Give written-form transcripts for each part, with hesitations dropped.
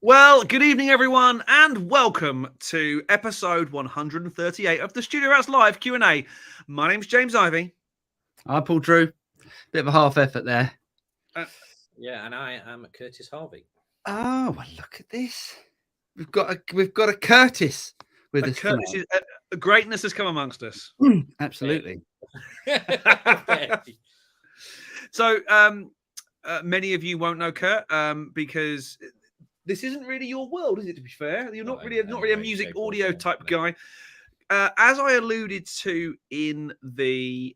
Well, good evening, everyone, and welcome to episode 138 of the Studio Rats Live Q&A. My name's James Ivy. I'm Paul Drew. Bit of a half effort there. Yeah, and I am Curt Harvey. Oh, well, look at this. We've got a Curtis with us tonight. Greatness has come amongst us. Absolutely. So, many of you won't know Curt because this isn't really your world, is it? To be fair, you're not really a music audio type guy. As I alluded to in the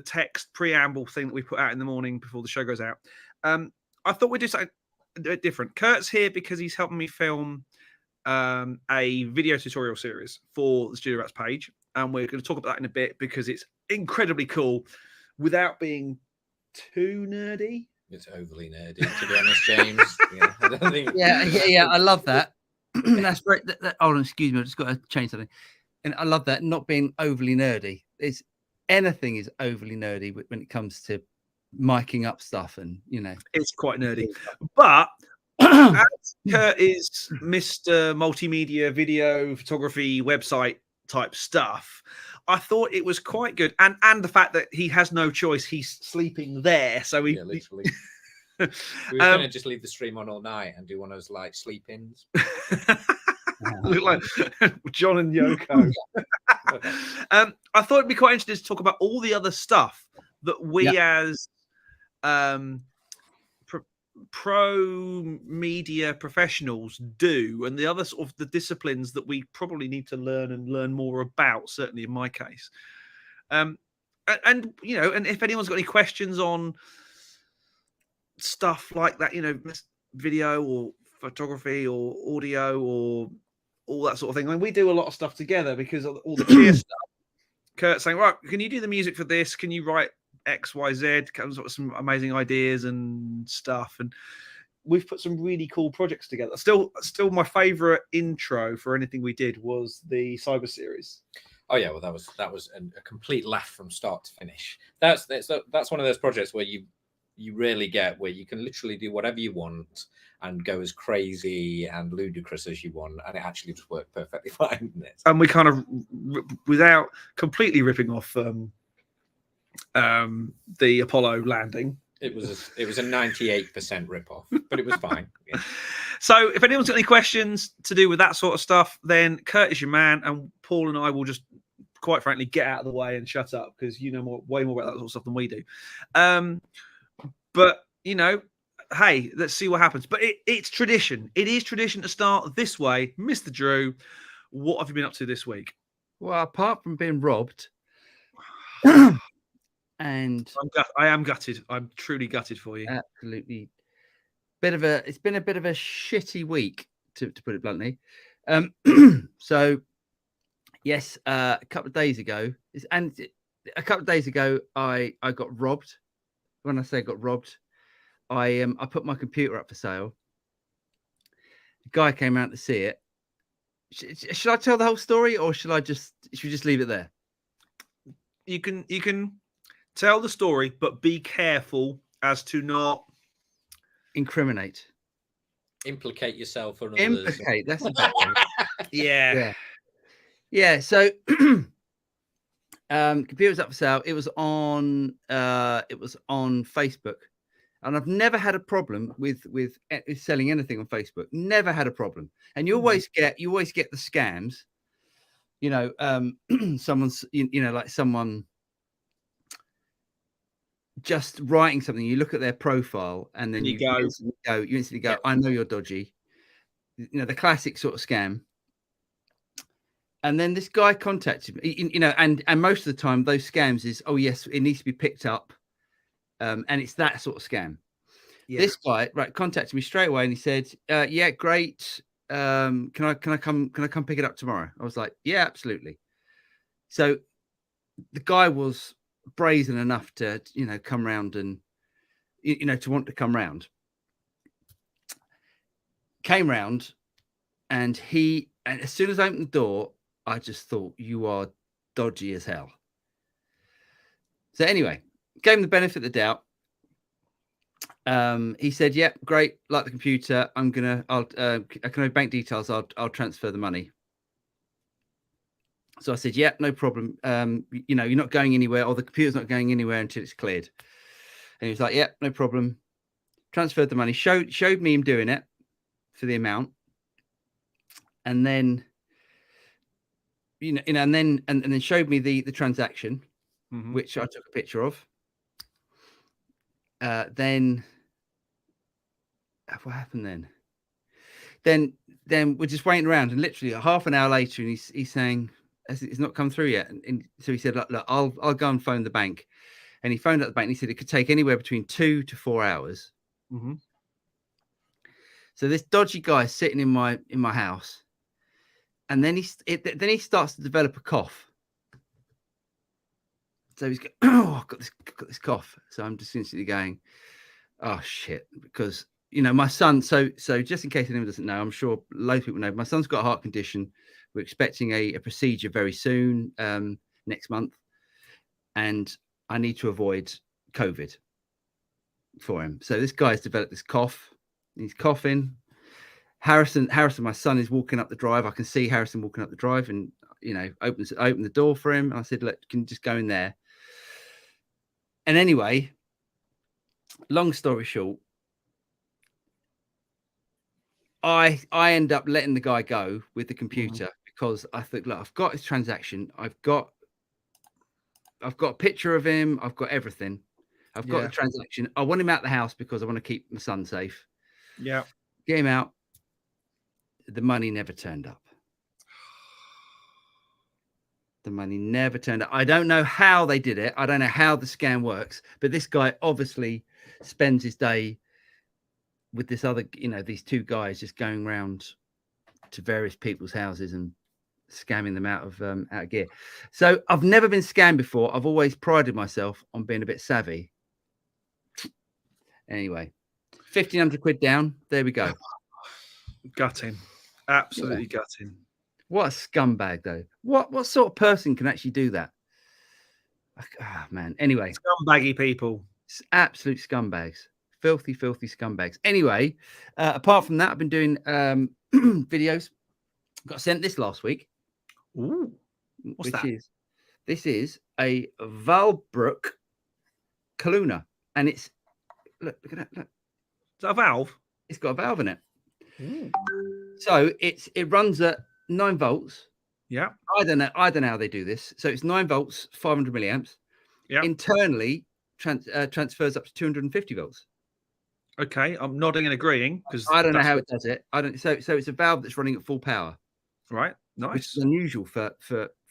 text preamble thing that we put out in the morning before the show goes out, I thought we'd do something a bit different. Kurt's here because he's helping me film a video tutorial series for the Studio Rats page, and we're going to talk about that in a bit because it's incredibly cool without being too nerdy. It's overly nerdy, to be honest, James. I don't think... Yeah. I love that. That's great. Oh, excuse me. I've just got to change something. And I love that, not being overly nerdy. Anything is overly nerdy when it comes to miking up stuff, and it's quite nerdy. But as Curt is Mr. Multimedia video photography website type stuff, I thought it was quite good, and the fact that he has no choice, he's sleeping there, so literally. We were going to just leave the stream on all night and do one of those like sleep-ins. Look like John and Yoko. I thought it'd be quite interesting to talk about all the other stuff that we as pro media professionals do, and the other sort of the disciplines that we probably need to learn more about, certainly in my case. And if anyone's got any questions on stuff like that, video or photography or audio or all that sort of thing. I mean, we do a lot of stuff together because of all the cheer stuff. Kurt's saying, right, can you do the music for this? Can you write X, Y, Z? Comes up with some amazing ideas and stuff. And we've put some really cool projects together. Still my favorite intro for anything we did was the Cyber series. Oh yeah, well that was a complete laugh from start to finish. That's one of those projects where you rarely get, where you can literally do whatever you want and go as crazy and ludicrous as you want, and it actually just worked perfectly fine. And we kind of, without completely ripping off the Apollo landing, it was a 98% rip-off, but it was fine. Yeah. So if anyone's got any questions to do with that sort of stuff, then Curt is your man, and Paul and I will just, quite frankly, get out of the way and shut up because you know way more about that sort of stuff than we do. But hey, let's see what happens. But it's tradition. It is tradition to start this way. Mr. Drew, what have you been up to this week? Well, apart from being robbed, and I am gutted. I'm truly gutted for you. Absolutely. It's been a bit of a shitty week, to put it bluntly. So yes, a couple of days ago, I got robbed. When I say I got robbed, I put my computer up for sale. The guy came out to see it. Should I tell the whole story, or should we just leave it there? You can tell the story, but be careful as to not implicate yourself or others. Implicate. That's a better one. Yeah. So computer was up for sale. It was on Facebook, and I've never had a problem with selling anything on Facebook. Never had a problem. And you always get the scams. Someone's like someone just writing something. You look at their profile, and then you instantly go, I know you're dodgy. The classic sort of scam. And then this guy contacted me, and most of the time those scams is, oh yes, it needs to be picked up, and it's that sort of scam. Yeah. This guy contacted me straight away, and he said, "Yeah, great. Can I come pick it up tomorrow?" I was like, "Yeah, absolutely." So the guy was brazen enough to come round and to want to come round. Came round, and as soon as I opened the door, I just thought, you are dodgy as hell. So anyway, gave him the benefit of the doubt. He said, "Yep, great, like the computer. Can I have bank details? I'll transfer the money." So I said, "Yeah, no problem. You know, you're not going anywhere, or the computer's not going anywhere until it's cleared." And he was like, "Yeah, no problem." Transferred the money. Showed me him doing it for the amount, and then and then showed me the transaction, which I took a picture of. Then what happened then? Then we're just waiting around, and literally half an hour later, and he's saying it's not come through yet. And so he said, "Look, I'll go and phone the bank." And he phoned up the bank, and he said it could take anywhere between 2 to 4 hours. So this dodgy guy is sitting in my house, and then he starts to develop a cough. So he's going, "Oh, I've got this cough." So I'm just instantly going, "Oh shit," because my son. So just in case anyone doesn't know, I'm sure loads of people know. My son's got a heart condition. We're expecting a procedure very soon, next month, and I need to avoid COVID for him. So this guy's developed this cough. He's coughing. Harrison, my son, is walking up the drive. I can see Harrison walking up the drive, and open the door for him. I said, "Look, can you just go in there?" And anyway, long story short, I end up letting the guy go with the computer because I think, look, I've got his transaction. I've got a picture of him. I've got everything. I've got the transaction. I want him out the house because I want to keep my son safe. Yeah. Get him out. The money never turned up. The money never turned up. I don't know how they did it. I don't know how the scam works, but this guy obviously spends his day with this other, these two guys just going around to various people's houses and scamming them out of gear. So I've never been scammed before. I've always prided myself on being a bit savvy. Anyway, 1,500 quid down. There we go. Gutting. Absolutely gutting. What a scumbag, though. What sort of person can actually do that? Oh, man. Anyway. Scumbaggy people. Absolute scumbags. Filthy scumbags. Anyway, apart from that, I've been doing videos. Got sent this last week. Ooh. What's that? This is a Valbrook Kaluna. And it's, look at that. Look. Is that a valve? It's got a valve in it. Ooh. So it runs at 9 volts. Yeah. I don't know how they do this. So it's 9 volts, 500 milliamps. Yeah. Internally transfers up to 250 volts. Okay, I'm nodding and agreeing because I don't know how it does it. So it's a valve that's running at full power. Right. Nice. Which is unusual for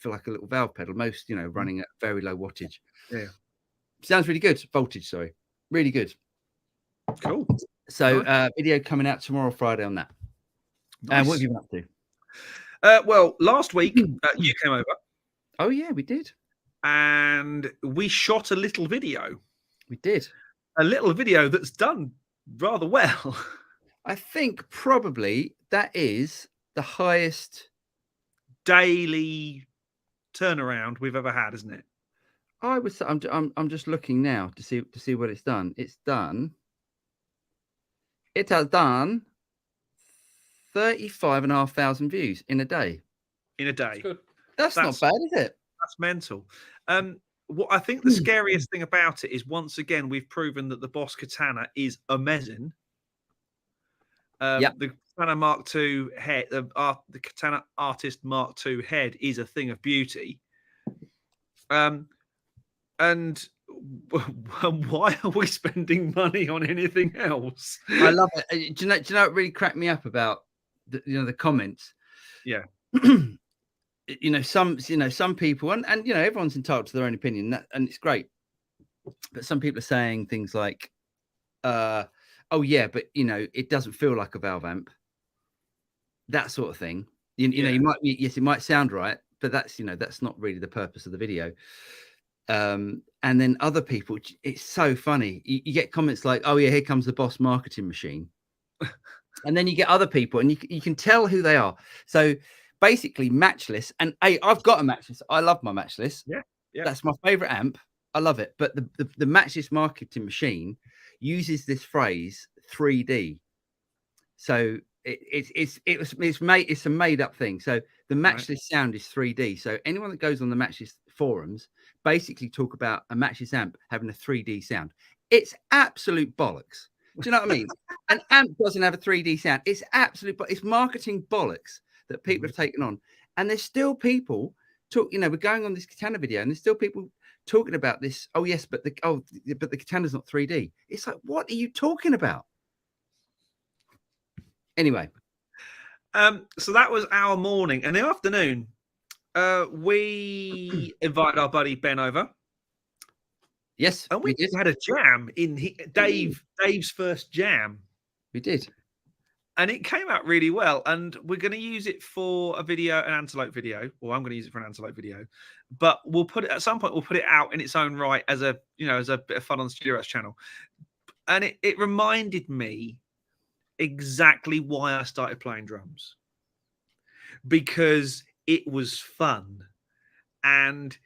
like a little valve pedal. Most, running at very low wattage. Yeah. Sounds really good. Voltage, sorry. Really good. Cool. So video coming out tomorrow, Friday on that. Nice. And what have you been up to? Well, last week you came over. Oh yeah, we did. And we shot a little video. We did. A little video that's done rather well. I think probably that is the highest daily turnaround we've ever had, isn't it? I would say I'm just looking now to see what it's done. It has done 35,500 views in a day. In a day. That's not bad, is it? That's mental. What I think the scariest thing about it is, once again, we've proven that the Boss Katana is amazing. The Katana Mark II head, the Katana Artist Mark II head is a thing of beauty. And why are we spending money on anything else? I love it. Do you know what really cracked me up about the comments? Yeah. Some people and everyone's entitled to their own opinion, and it's great. But some people are saying things like, "Oh yeah, but it doesn't feel like a valve amp." That sort of thing. It might sound right, but that's not really the purpose of the video. And then other people, it's so funny. You get comments like, "Oh yeah, here comes the Boss marketing machine," and then you get other people, and you can tell who they are. So basically, Matchless, and I've got a Matchless. I love my Matchless. Yeah. That's my favorite amp. I love it. But the Matchless marketing machine, uses this phrase 3D. So it's a made up thing. So the matchless sound is 3D. So anyone that goes on the matchless forums basically talk about a matchless amp having a 3D sound. It's absolute bollocks. Do you know what I mean? An amp doesn't have a 3D sound. It's it's marketing bollocks that people have taken on. And there's still people we're going on this Katana video, and there's still people talking about this. Oh yes, but the Katana's not 3D. It's like, what are you talking about? Anyway, so that was our morning, and the afternoon, we invited our buddy Ben over. Yes, and we had a jam in Dave's first jam. We did. And it came out really well. And we're going to use it for a video, an Antelope video. Or I'm going to use it for an Antelope video. But we'll put it at some point. We'll put it out in its own right as a bit of fun on the Studio Rats channel. And it reminded me exactly why I started playing drums, because it was fun, and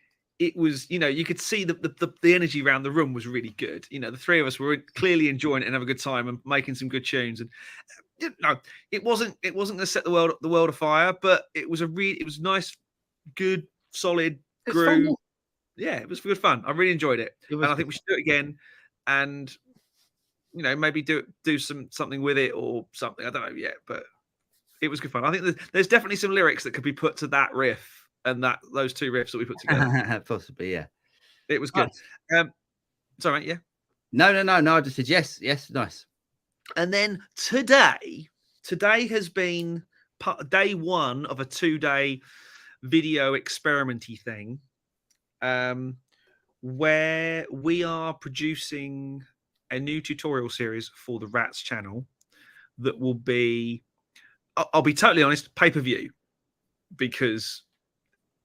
it was, you could see the energy around the room was really good. The three of us were clearly enjoying it and having a good time and making some good tunes. And it wasn't going to set the world afire, but it was nice, good, solid groove. Fun. Yeah, it was good fun. I really enjoyed it, and I think we should do it again. And maybe do something with it or something. I don't know yet, but it was good fun. I think there's definitely some lyrics that could be put to that riff and those two riffs that we put together. Possibly, yeah. It was good. Nice. Sorry, mate, yeah. No. I just said yes, nice. And then today has been day one of a 2-day video experimenty thing, where we are producing a new tutorial series for the Rats channel that will be, I'll be totally honest, pay-per-view, because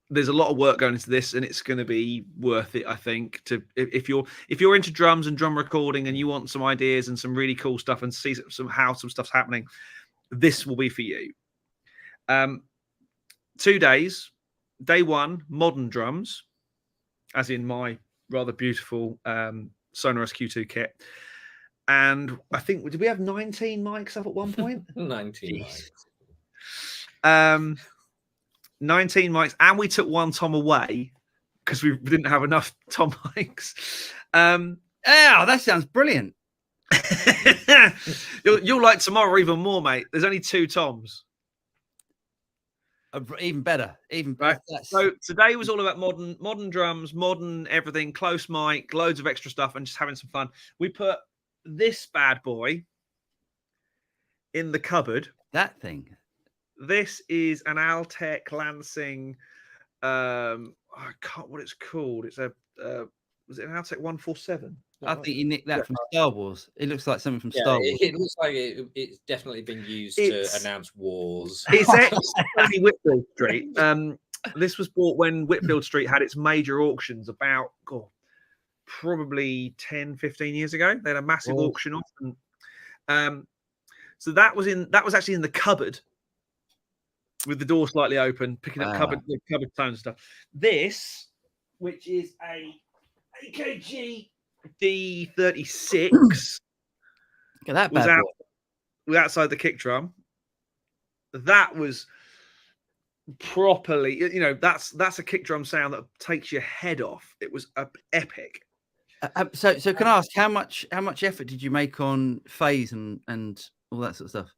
there's a lot of work going into this, and it's going to be worth it, I think. If you're into drums and drum recording, and you want some ideas and some really cool stuff, and see how some stuff's happening, this will be for you. 2 days. Day one, modern drums, as in my rather beautiful Sonorous Q2 kit. And I think, did we have 19 mics up at one point? 19 mics. 19 mics, and we took one tom away because we didn't have enough tom mics. That sounds brilliant. You'll like tomorrow even more, mate. There's only 2 toms. Even better. Right. So today was all about modern drums, modern everything, close mic, loads of extra stuff, and just having some fun. We put this bad boy in the cupboard. That thing. This is an Altec Lansing. I can't what it's called. It's a was it an Altec 147? I think you nicked that from Star Wars. It looks like something from Star Wars. It looks like it's definitely been used to announce wars. It's actually Whitfield Street. This was bought when Whitfield Street had its major auctions about probably 10, 15 years ago. They had a massive auction off, and so that was actually in the cupboard, with the door slightly open, picking up cupboard tones and stuff. This, which is a AKG D36, look at that bad boy. Was outside the kick drum. That was properly, that's a kick drum sound that takes your head off. It was epic. So can I ask how much effort did you make on phase and all that sort of stuff?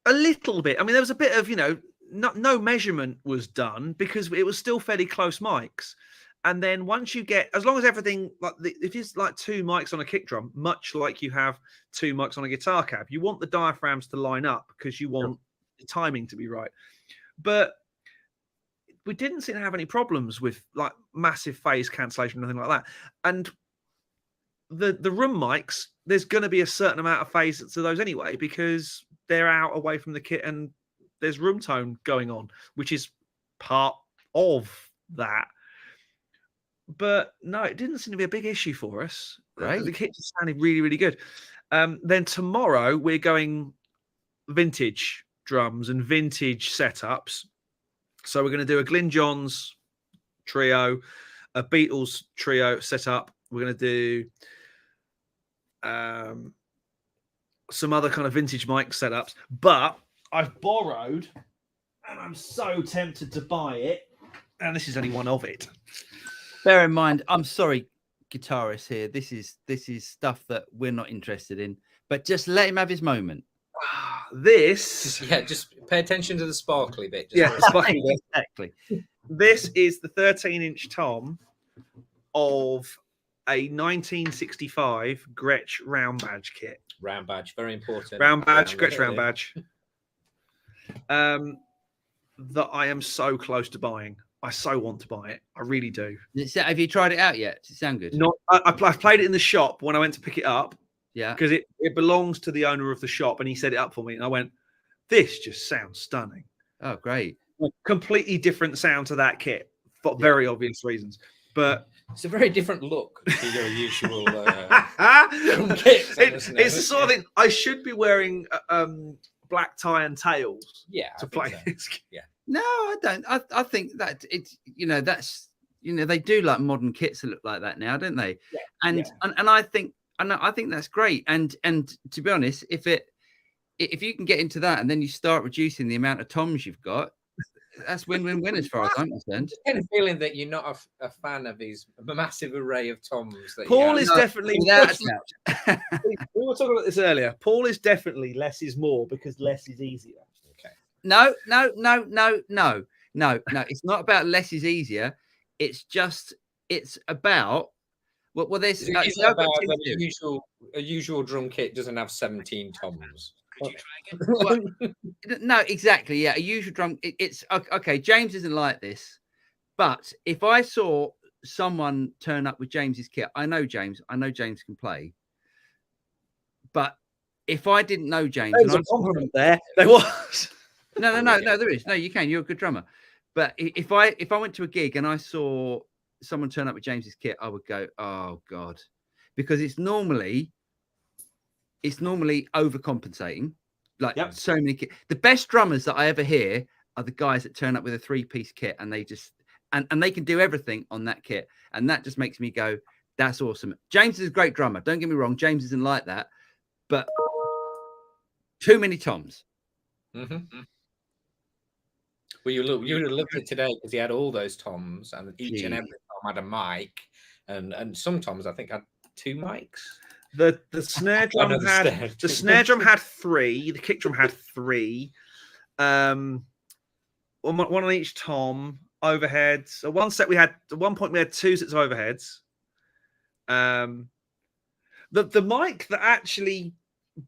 A little bit. I mean, there was a bit of, no measurement was done because it was still fairly close mics. And then once you get, as long as everything, if it's like 2 mics on a kick drum, much like you have 2 mics on a guitar cab, you want the diaphragms to line up because you want the timing to be right. But we didn't seem to have any problems with like massive phase cancellation or anything like that. And the room mics, there's going to be a certain amount of phase to those anyway, because they're out away from the kit and there's room tone going on, which is part of that. But no, it didn't seem to be a big issue for us. Right. The kit just sounded really, really good. Then tomorrow we're going vintage drums and vintage setups. So we're going to do a Glyn Johns trio, a Beatles trio set up. We're going to do some other kind of vintage mic setups, but I've borrowed, and I'm so tempted to buy it, and this is only one of it. Bear in mind, I'm sorry, guitarist here. This is stuff that we're not interested in, but just let him have his moment. This, just pay attention to the sparkly bit. The sparkly bit. Exactly. This is the 13-inch tom of a 1965 Gretsch round badge kit. Round badge, very important. Round badge, Gretsch round badge. That I am so close to buying. I so want to buy it. I really do. Have you tried it out yet? Does it sound good? Not. I played it in the shop when I went to pick it up. Yeah. Because it belongs to the owner of the shop, and he set it up for me, and I went, "This just sounds stunning." Oh, great! Completely different sound to that kit for very obvious reasons. But it's a very different look to your usual kits. It's the sort of thing I should be wearing black tie and tails. To play so. this. Yeah. No, I don't. I think that it's they do like modern kits that look like that now, don't they? Yeah. And I think that's great. And to be honest, if you can get into that and then you start reducing the amount of toms you've got, that's win-win-win as far as I'm concerned. I get a feeling that you're not a fan of these massive array of toms. That Paul is definitely. We were talking about this earlier. Paul is definitely less is more because less is easier. Okay. No. It's not about less is easier. It's about. Well, there's about a usual drum kit doesn't have 17 toms. No, exactly. Yeah, a usual drum. It's okay. James isn't like this, but if I saw someone turn up with James's kit, I know James can play. But if I didn't know James, there was a compliment there. There was. No, there is. No, you can. You're a good drummer. But if I went to a gig and I saw someone turn up with James's kit, I would go, oh God, because it's normally overcompensating. Like so many kits. The best drummers that I ever hear are the guys that turn up with a 3-piece kit and they just and they can do everything on that kit. And that just makes me go, that's awesome. James is a great drummer. Don't get me wrong. James isn't like that, but too many toms. Mm-hmm. Well, you would have looked at today because he had all those toms, and each and every tom had a mic, and some toms I think had 2 mics. The snare drum the snare drum had 3. The kick drum had 3. One on each tom. Overheads. So one set at one point we had 2 sets of overheads. The mic that actually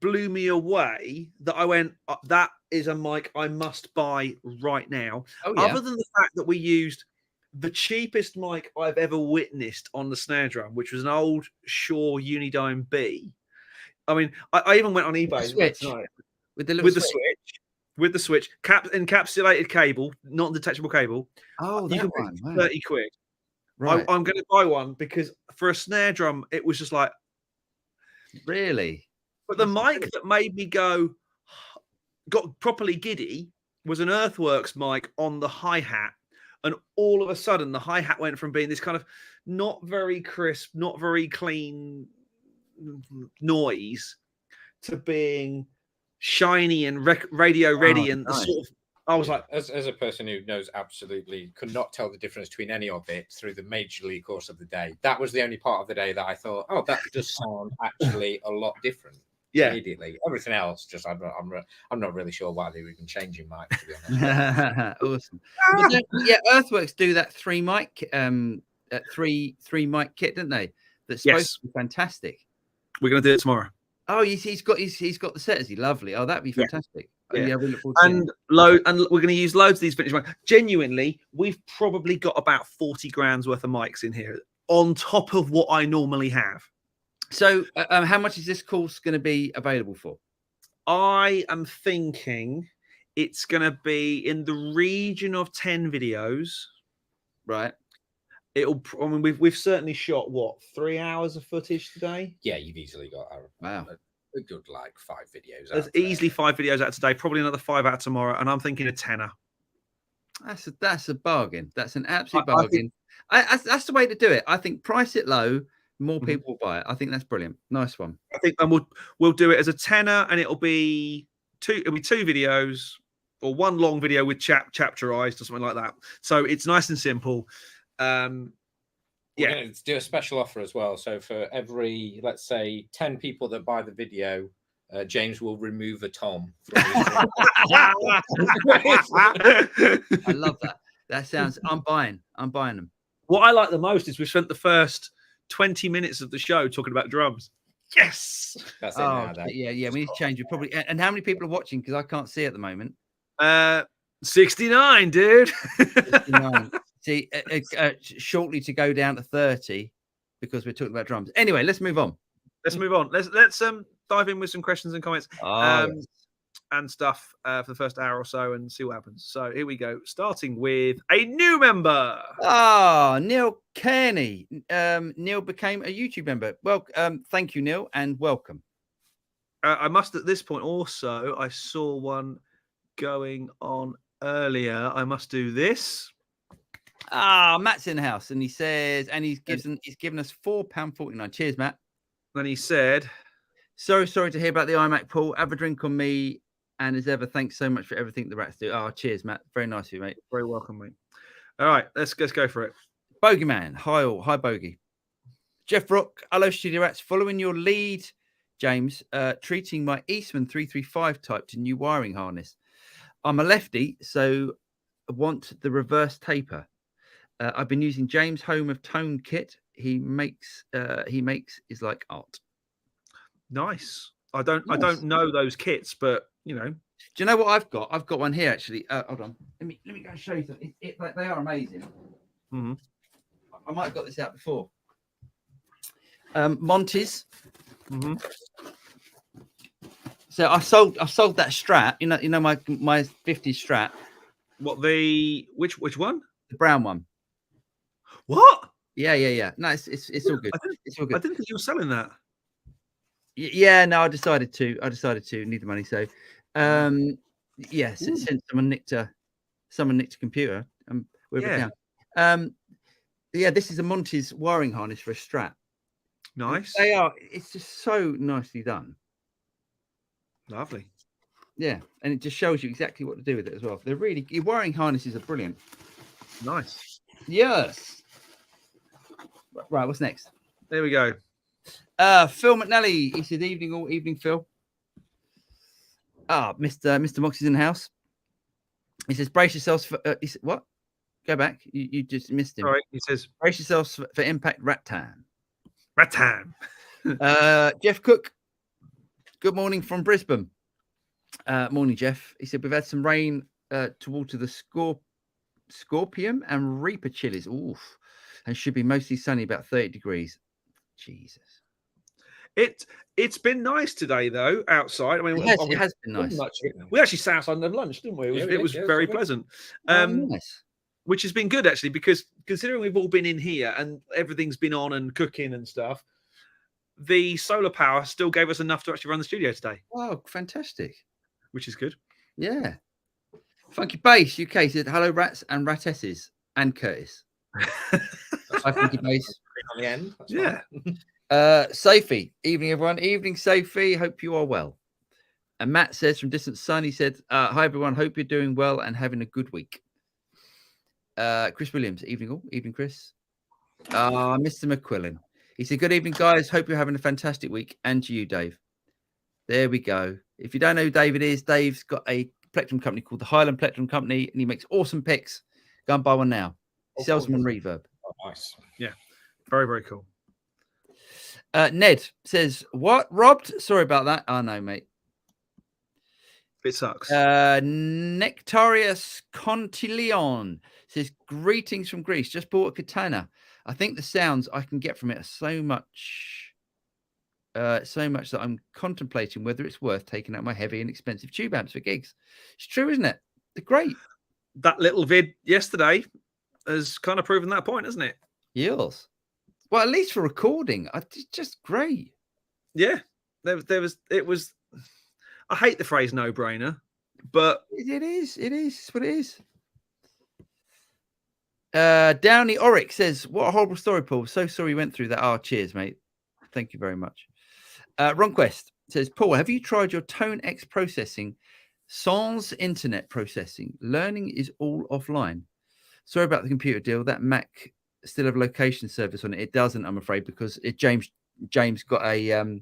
blew me away, that I went, that is a mic I must buy right now. Oh, yeah. Other than the fact that we used the cheapest mic I've ever witnessed on the snare drum, which was an old Shure Unidome B. I mean, I even went on eBay with the switch, encapsulated cable, not detachable cable. Oh, you can pay 30 quid. Right. I'm going to buy one because for a snare drum, it was just like, really. But the mic that made me got properly giddy was an Earthworks mic on the hi-hat. And all of a sudden, the hi-hat went from being this kind of not very crisp, not very clean noise to being shiny and radio ready. And nice. Sort of, I was like, as a person who knows absolutely could not tell the difference between any of it through the major league course of the day, that was the only part of the day that I thought, oh, that does sound actually a lot different. Yeah, immediately. Everything else, just I'm not really sure why they were even changing mic. To be honest. Awesome. Yeah, Earthworks do that 3 mic, three mic kit, don't they? That's supposed to be fantastic. We're going to do it tomorrow. Oh, he's got the set. Is he lovely? Oh, that'd be fantastic. Yeah, we look forward to and we're going to use loads of these vintage mics. Genuinely, we've probably got about 40 grand's worth of mics in here on top of what I normally have. So, how much is this course going to be available for? I am thinking it's going to be in the region of 10 videos. Right. I mean, we've certainly shot 3 hours of footage today. Yeah, you've easily got a good 5 videos. There's easily 5 videos out today. Probably another 5 out tomorrow, and I'm thinking a tenner. That's a bargain. That's an absolute bargain. That's the way to do it. I think price it low, more people will buy it. I think that's brilliant. Nice one. I think, and we'll do it as a tenner, and it'll be two videos, or one long video with chapterized or something like that. So it's nice and simple. We're going to do a special offer as well. So for every, let's say, 10 people that buy the video, James will remove a Tom from his I love that. That sounds. I'm buying them. What I like the most is we spent the first 20 minutes of the show talking about drums. Yes. That's it now, yeah. We need to change it probably. And how many people are watching? Because I can't see at the moment. 69, dude. 69. See, shortly to go down to 30 because we're talking about drums. Anyway, let's move on. Let's dive in with some questions and comments and stuff for the first hour or so and see what happens. So here we go. Starting with a new member. Neil Kearney. Neil became a YouTube member. Well, thank you, Neil, and welcome. I must at this point also, I saw one going on earlier. I must do this. Matt's in the house, and he says, and he's given us £4.49. Cheers, Matt. Then he said, sorry to hear about the iMac, Paul. Have a drink on me, and as ever, thanks so much for everything the rats do. Cheers, Matt. Very nice of you, mate. Very welcome, mate. All right, let's go for it. Bogeyman, hi all, hi Bogey. Jeff Rock, hello Studio Rats. Following your lead, James, treating my Eastman 335 type to new wiring harness. I'm a lefty, so I want the reverse taper. I've been using James Home of Tone kit. He makes is like art. Nice. I don't know those kits, but you know. Do you know what I've got? I've got one here actually. Hold on. Let me go and show you something. They are amazing. Mm-hmm. I might have got this out before. Monty's. Mm-hmm. So I sold that Strat. You know my 50 Strat. What which one? The brown one. What? Yeah. No, it's all good. It's all good. I didn't think you were selling that. Yeah, no, I decided to need the money. So, yes, since someone nicked a computer, this is a Monty's wiring harness for a Strat. Nice. It's just so nicely done. Lovely. Yeah, and it just shows you exactly what to do with it as well. Your wiring harnesses are brilliant. Nice. Yes. Right, what's next? There we go. Phil McNally. He said, "Evening, all evening, Phil." Mr. Moxie's in the house. He says, "Brace yourselves for." He said, "What? Go back. You just missed him." All right. He says, "Brace yourselves for impact rat time." Rat time. Jeff Cook. Good morning from Brisbane. Morning, Jeff. He said, "We've had some rain to water the Scorpion and Reaper chilies. Oof. And should be mostly sunny, about 30 degrees. Jesus. It's been nice today though outside. I mean, it has been nice. We actually sat outside and had lunch, didn't we? It was very pleasant. Nice. Which has been good actually, because considering we've all been in here and everything's been on and cooking and stuff, the solar power still gave us enough to actually run the studio today. Oh, fantastic! Which is good. Yeah. Funky Bass UK said, "Hello, rats and ratesses and Curtis." Hi, Funky Bass. On the end. Yeah. Sophie, evening everyone. Evening, Sophie. Hope you are well. And Matt says from distant sun, he said, "Hi everyone. Hope you're doing well and having a good week." Chris Williams, evening all. Evening, Chris. Mr. McQuillan. He said, "Good evening, guys. Hope you're having a fantastic week." And to you, Dave. There we go. If you don't know who David is, Dave's got a plectrum company called the Highland Plectrum Company, and he makes awesome picks. Go and buy one now. He sells them on Reverb. Oh, nice. Yeah. Very, very cool. Ned says, "What? Robbed? Sorry about that." Oh, no, mate. It sucks. Nectarius Contileon says, "Greetings from Greece. Just bought a katana. I think the sounds I can get from it are so much that I'm contemplating whether it's worth taking out my heavy and expensive tube amps for gigs." It's true, isn't it? They're great. That little vid yesterday has kind of proven that point, hasn't it? Yes. Well, at least for recording, it's just great. Yeah. It was. I hate the phrase "no-brainer," but it is. It is what it is. Downey Oric says, "What a horrible story, Paul. So sorry you went through that. Cheers, mate. Thank you very much." Ronquest says, "Paul, have you tried your Tone X processing sans internet processing? Learning is all offline. Sorry about the computer deal. That Mac still have location service on it. It doesn't, I'm afraid, because James got a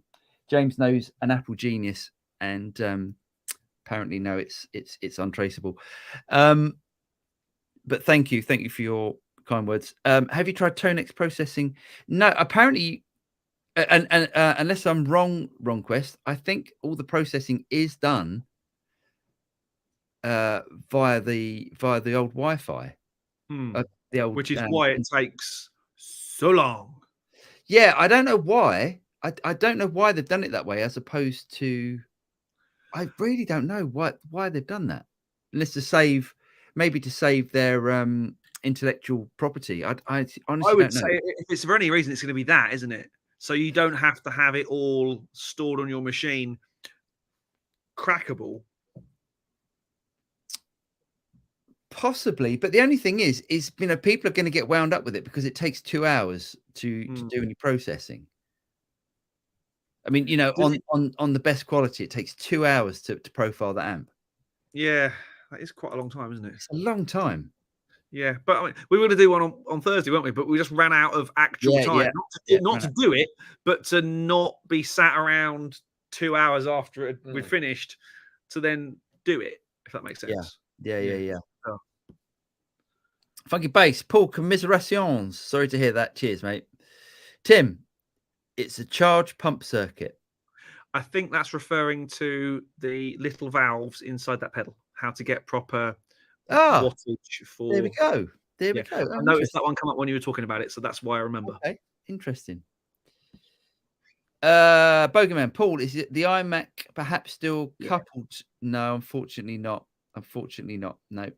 James knows an Apple genius, and apparently no, it's untraceable. But thank you for your kind words. Have you tried Tone X processing? No, apparently, and unless I'm wrong, Quest, I think all the processing is done via the old Wi-Fi. Which is why it takes so long. Yeah, I don't know why. I don't know why they've done it that way, as opposed to. I really don't know why they've done that, unless to save their intellectual property. I honestly don't know. If it's for any reason, it's going to be that, isn't it? So you don't have to have it all stored on your machine, crackable. Possibly, but the only thing is people are going to get wound up with it because it takes 2 hours to do any processing. I mean, on the best quality, it takes 2 hours to profile the amp. Yeah, that is quite a long time, isn't it? It's a long time. Yeah, but I mean, we were going to do one on Thursday, weren't we? But we just ran out of actual time, not to do it, but to not be sat around 2 hours after we'd finished to then do it, if that makes sense. Yeah. Oh. Funky Bass, Paul, commiserations. Sorry to hear that. Cheers, mate. Tim, it's a charge pump circuit. I think that's referring to the little valves inside that pedal. How to get proper wattage for. There we go. I noticed that one come up when you were talking about it, so that's why I remember. Okay, interesting. Bogeyman, Paul, is it the iMac perhaps still coupled? No, unfortunately not. No.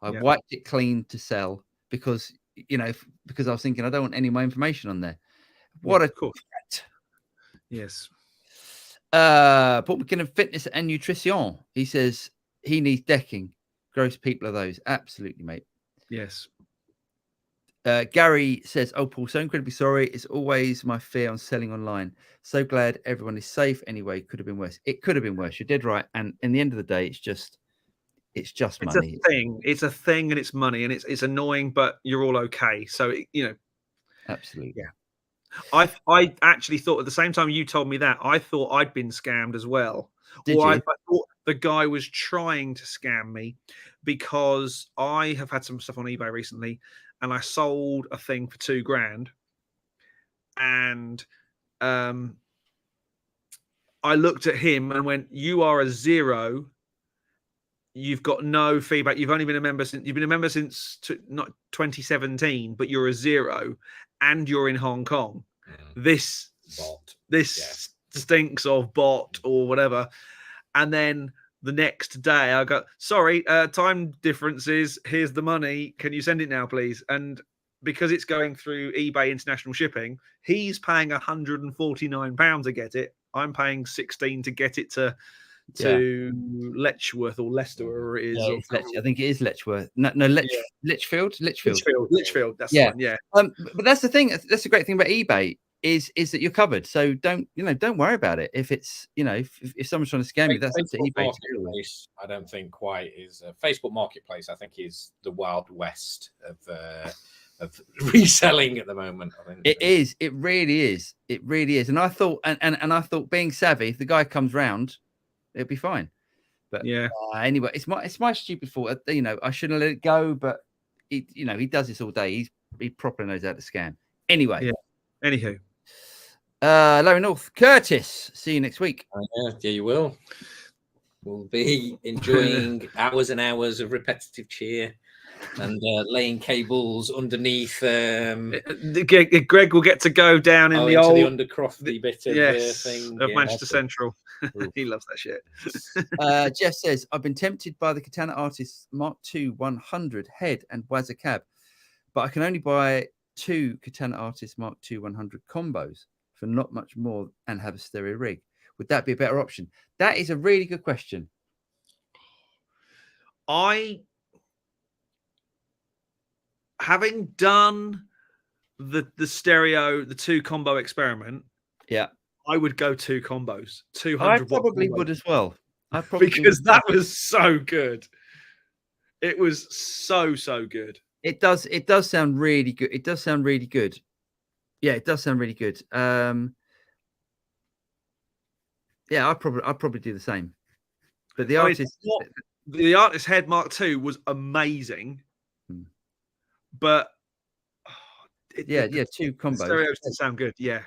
I wiped it clean to sell because I was thinking I don't want any of my information on there. What a course. Yes. Paul McKinnon, Fitness and Nutrition. He says he needs decking. Gross people are those. Absolutely, mate. Yes. Gary says, "Oh, Paul, so incredibly sorry. It's always my fear on selling online. So glad everyone is safe. Anyway, could have been worse. It could have been worse. You're dead right. And in the end of the day, it's just money. It's a thing. It's a thing, and it's money, and it's annoying, but you're all okay. So absolutely, yeah. I actually thought at the same time you told me that, I thought I'd been scammed as well. Did you? I thought the guy was trying to scam me because I have had some stuff on eBay recently, and I sold a thing for $2,000, and I looked at him and went, "You are a zero. You've got no feedback. You've only been a member since not 2017, but you're a zero, and you're in Hong Kong. This stinks of bot or whatever." And then the next day I got, "Sorry, time differences. Here's the money. Can you send it now, please?" And because it's going through eBay international shipping, he's paying £149 to get it. I'm paying 16 to get it to Letchworth or Leicester, or it is. Yeah, I think it is Letchworth. No, Litchfield. Litchfield. That's the one. Yeah. But that's the thing. That's the great thing about eBay is that you're covered. So don't worry about it. If it's if someone's trying to scam you, that's up to eBay. I don't think quite is Facebook Marketplace. I think is the Wild West of reselling at the moment. I think it is. It really is. It really is. And I thought, and I thought, being savvy, if the guy comes round, it'll be fine. But anyway, it's my stupid fault. I shouldn't let it go. But he does this all day. He properly knows how to scam. Anyway. Yeah. Anywho. Larry North, Curtis. See you next week. Yeah, you will. We'll be enjoying hours and hours of repetitive cheer and laying cables underneath. Greg will get to go down in the undercrofty bit of thing of Manchester Central. He loves that shit. Jeff says, "I've been tempted by the Katana Artist Mark II 100 head and Wazza cab, but I can only buy 2 Katana Artist Mark II 100 combos for not much more and have a stereo rig. Would that be a better option?" That is a really good question. having done the stereo, the 2 combo experiment, yeah, I would go 2 combos, 200. I probably would as well. Because that was so good. It was so good. It does sound really good. It does sound really good. Yeah, it does sound really good. Yeah, I'd probably do the same. But the artist head Mark II was amazing. But yeah, 2 combos. The stereos did sound good, yeah.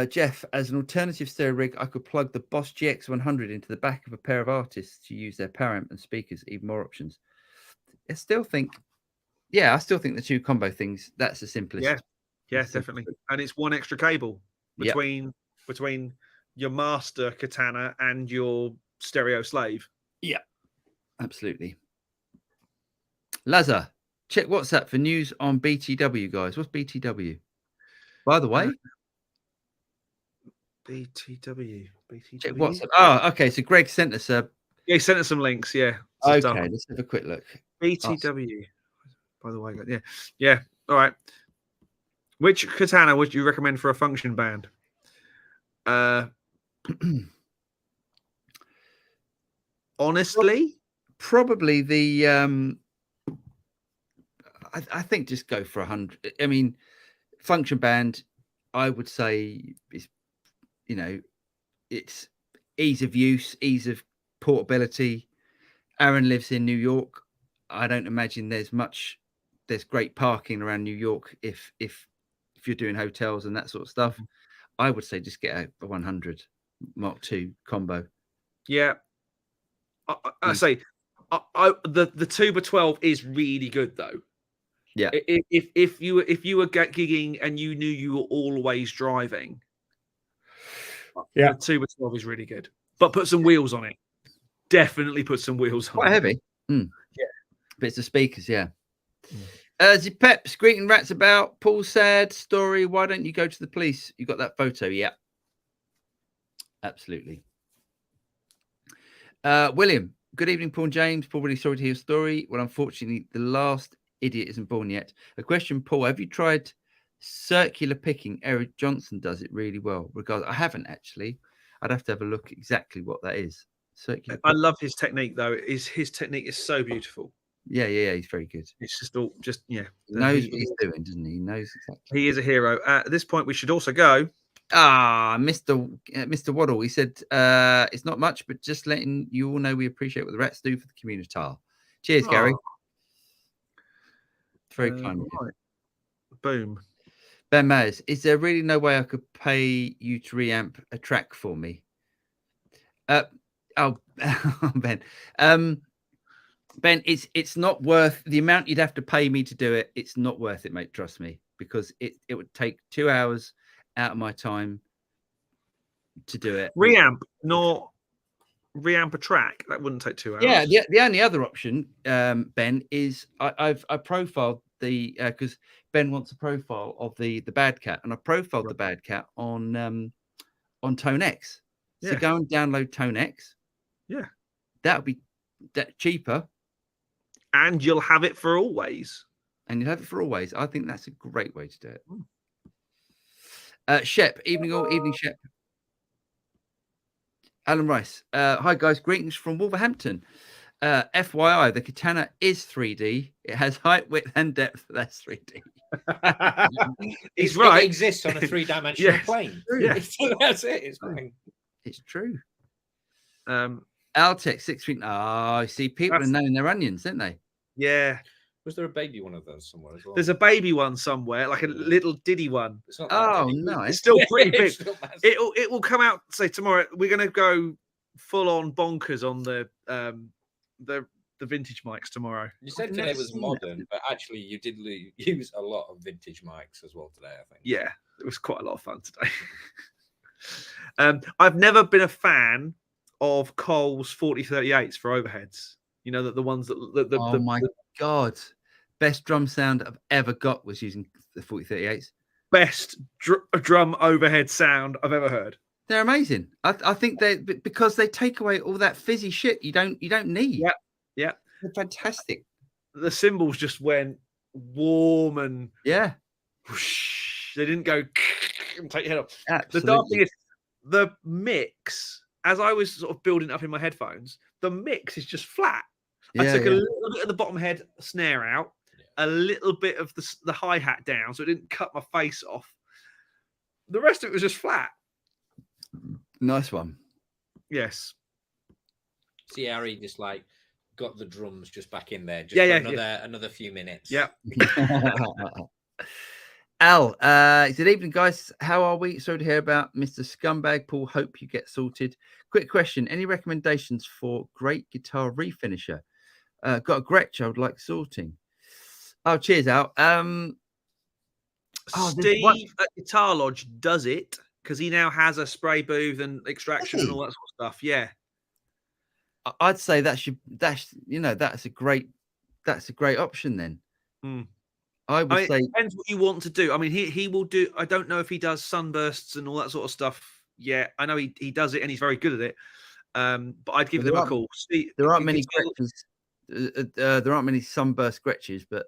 Jeff, as an alternative stereo rig, I could plug the Boss GX100 into the back of a pair of artists to use their power amp and speakers. Even more options. I still think the 2 combo things, that's the simplest. Yeah, definitely. And it's 1 extra cable between your master katana and your stereo slave. Yeah, absolutely. Lazar, check WhatsApp for news on BTW, guys. What's BTW? By the way, BTW. Check WhatsApp. Oh, okay. So Greg sent us he sent us some links. Yeah. Okay, let's have a quick look. BTW. By the way, yeah. All right. Which katana would you recommend for a function band? Honestly, probably the I think just go for 100. I mean, function band, I would say is, it's ease of use, ease of portability. Aaron lives in New York. I don't imagine there's great parking around New York if you're doing hotels and that sort of stuff. I would say just get a 100 Mark II combo. Yeah. I say the Tuba 12 is really good though. Yeah. If you were gigging and you knew you were always driving, the Tuba 12 is really good. But put some wheels on it. Definitely put some wheels on it. Quite heavy. Yeah. But it's the speakers, yeah. Zipeps, greeting rats about. Paul said, story, why don't you go to the police? You got that photo? Yeah. Absolutely. William, good evening, Paul and James. Paul, really sorry to hear your story. Well, unfortunately, the last idiot isn't born yet. A question, Paul, have you tried circular picking? Eric Johnson does it really well. I haven't actually. I'd have to have a look exactly what that is. Circular picking. I love his technique though. His technique is so beautiful. Yeah, he's very good. It's just He knows what he's doing, doesn't he? He knows exactly. He is a hero. At this point, we should also go. Mr. Waddle. He said, it's not much, but just letting you all know we appreciate what the rats do for the community. Cheers, Gary. Very kind of you. Right. Boom. Ben Mayers, is there really no way I could pay you to reamp a track for me? Ben. Ben, it's not worth the amount you'd have to pay me to do it. It's not worth it, mate. Trust me, because it would take 2 hours out of my time to do it. Reamp, not reamp a track. That wouldn't take 2 hours. Yeah. The only other option, Ben, is I profiled the because Ben wants a profile of the Bad Cat, and I profiled the Bad Cat on Tone X. So go and download Tone X. Yeah, that would be cheaper. And you'll have it for always. I think that's a great way to do it. Shep, evening, Shep. Alan Rice. Hi, guys. Greetings from Wolverhampton. FYI, the katana is 3D. It has height, width, and depth. That's 3D. He's right. It exists on a 3-dimensional plane. Yeah. That's it. It's fine. It's true. Altec 6 feet. Oh, see, people are knowing their onions, don't they? Yeah. Was there a baby one of those somewhere as well? There's a baby one somewhere, like a little diddy one. It's not no, it's still pretty big. It will come out. Say tomorrow. We're going to go full on bonkers on the vintage mics tomorrow. You said today was modern, but actually you did use a lot of vintage mics as well today, I think. Yeah, it was quite a lot of fun today. I've never been a fan of Cole's 4038s for overheads. You know, that the ones that my God, best drum sound I've ever got was using the 4038s. Best drum overhead sound I've ever heard. They're amazing. I think because they take away all that fizzy shit you don't need. Yeah. They're fantastic. the cymbals just went warm and whoosh. They didn't go and take your head off. Absolutely. The dark thing is the mix. As I was sort of building up in my headphones, the mix is just flat. I took a little bit of the bottom head snare out, a little bit of the hi-hat down, so it didn't cut my face off. The rest of it was just flat. Nice one. Yes. See, Harry just like got the drums just back in there. Just another few minutes. Yeah. Al, good evening, guys. How are we? Sorry to hear about Mr. Scumbag Paul. Hope you get sorted. Quick question. Any recommendations for great guitar refinisher? Got a Gretsch I would like sorting. Oh, cheers, Al. Steve at Guitar Lodge does it because he now has a spray booth and extraction and all that sort of stuff. Yeah. I'd say that's a great option then. I would say it depends what you want to do. I mean, he will do. I don't know if he does sunbursts and all that sort of stuff. Yeah, I know he does it and he's very good at it. But I'd give them a call. There aren't many Gretches. There aren't many sunburst Gretches, but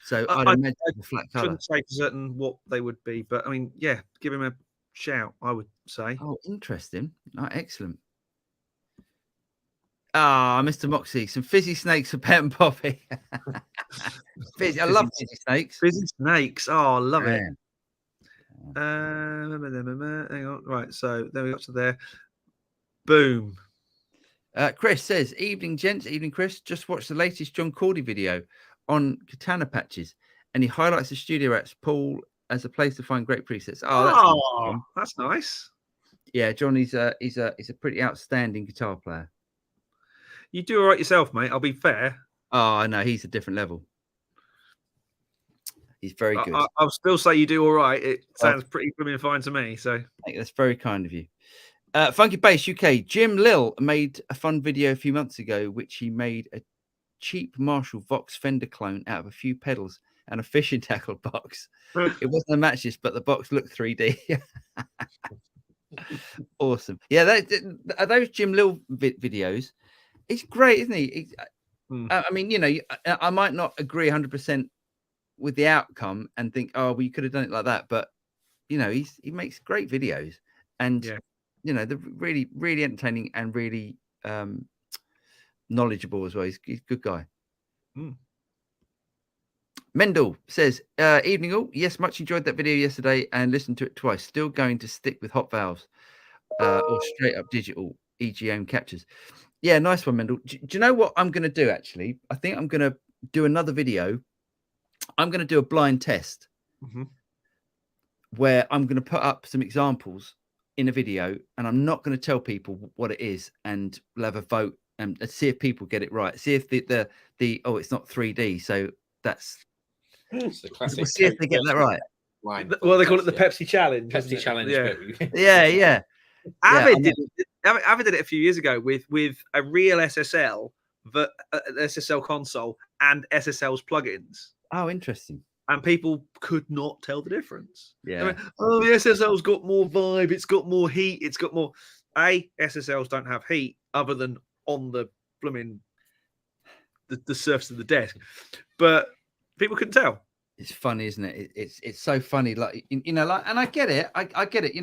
so I'd imagine a flat color. I couldn't say for certain what they would be, but I mean, yeah, give him a shout. I would say. Oh, interesting. Oh, excellent. Ah, Mr. Moxie, some fizzy snakes for Pet and Poppy. I love fizzy snakes. Fizzy snakes. Oh, I love it. Hang on. Right, so then we got to there. Boom. Chris says, evening, gents. Evening, Chris. Just watched the latest John Cordy video on katana patches, and he highlights the studio apps Paul as a place to find great presets. Oh, that's nice. Yeah, John, he's a pretty outstanding guitar player. You do all right yourself, mate. I'll be fair. Oh, no, he's a different level. He's very good. I'll still say you do all right. It sounds pretty fine to me. So that's very kind of you. Funky Bass UK. Jim Lill made a fun video a few months ago, which he made a cheap Marshall Vox Fender clone out of a few pedals and a fishing tackle box. It wasn't a matchless, but the box looked 3D. Awesome. Yeah, those Jim Lill videos. It's great, isn't he? I mean, I might not agree 100% with the outcome and think, oh, well, you could have done it like that. But, he makes great videos and, they're really, really entertaining and really knowledgeable as well. He's a good guy. Mendel says, evening all. Yes, much enjoyed that video yesterday and listened to it twice. Still going to stick with hot valves or straight up digital EGM captures. Yeah, nice one, Mendel. Do you know what I'm going to do, actually? I think I'm going to do another video. I'm going to do a blind test where I'm going to put up some examples in a video, and I'm not going to tell people what it is, and we'll have a vote and see if people get it right. See if it's not 3D. So that's the classic. We'll see if they get that right. Well, they call it the Pepsi Challenge. Pepsi Challenge. Yeah. Avid did it a few years ago with a real SSL, SSL console, and SSL's plugins. Oh, interesting. And people could not tell the difference. Yeah. I mean, the SSL's got more vibe. It's got more heat. It's got more. SSLs don't have heat other than on the blooming the surface of the desk, but people couldn't tell. It's funny, isn't it? It's so funny. Like, and I get it. I get it.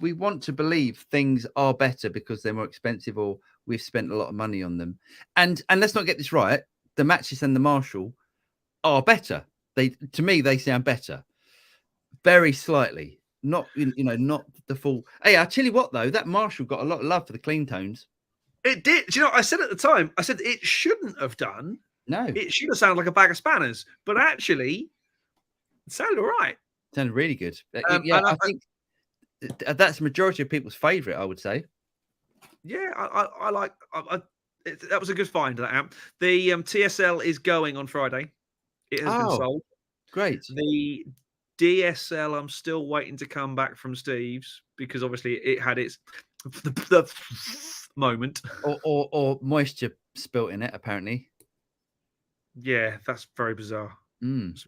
We want to believe things are better because they're more expensive or we've spent a lot of money on them. And let's not get this right. The Matches and the Marshall are better. To me, they sound better. Very slightly. Not, not the full. Hey, I tell you what, though, that Marshall got a lot of love for the clean tones. It did. Do you know, I said at the time, I said it shouldn't have done. No. It should have sounded like a bag of spanners. But actually, it sounded all right. It sounded really good. I think that's the majority of people's favourite, I would say. Yeah, I like that was a good find, that amp. The TSL is going on Friday. It has been sold. Great. The DSL, I'm still waiting to come back from Steve's because obviously it had its the moment. Or moisture spilt in it, apparently. Yeah, that's very bizarre. There's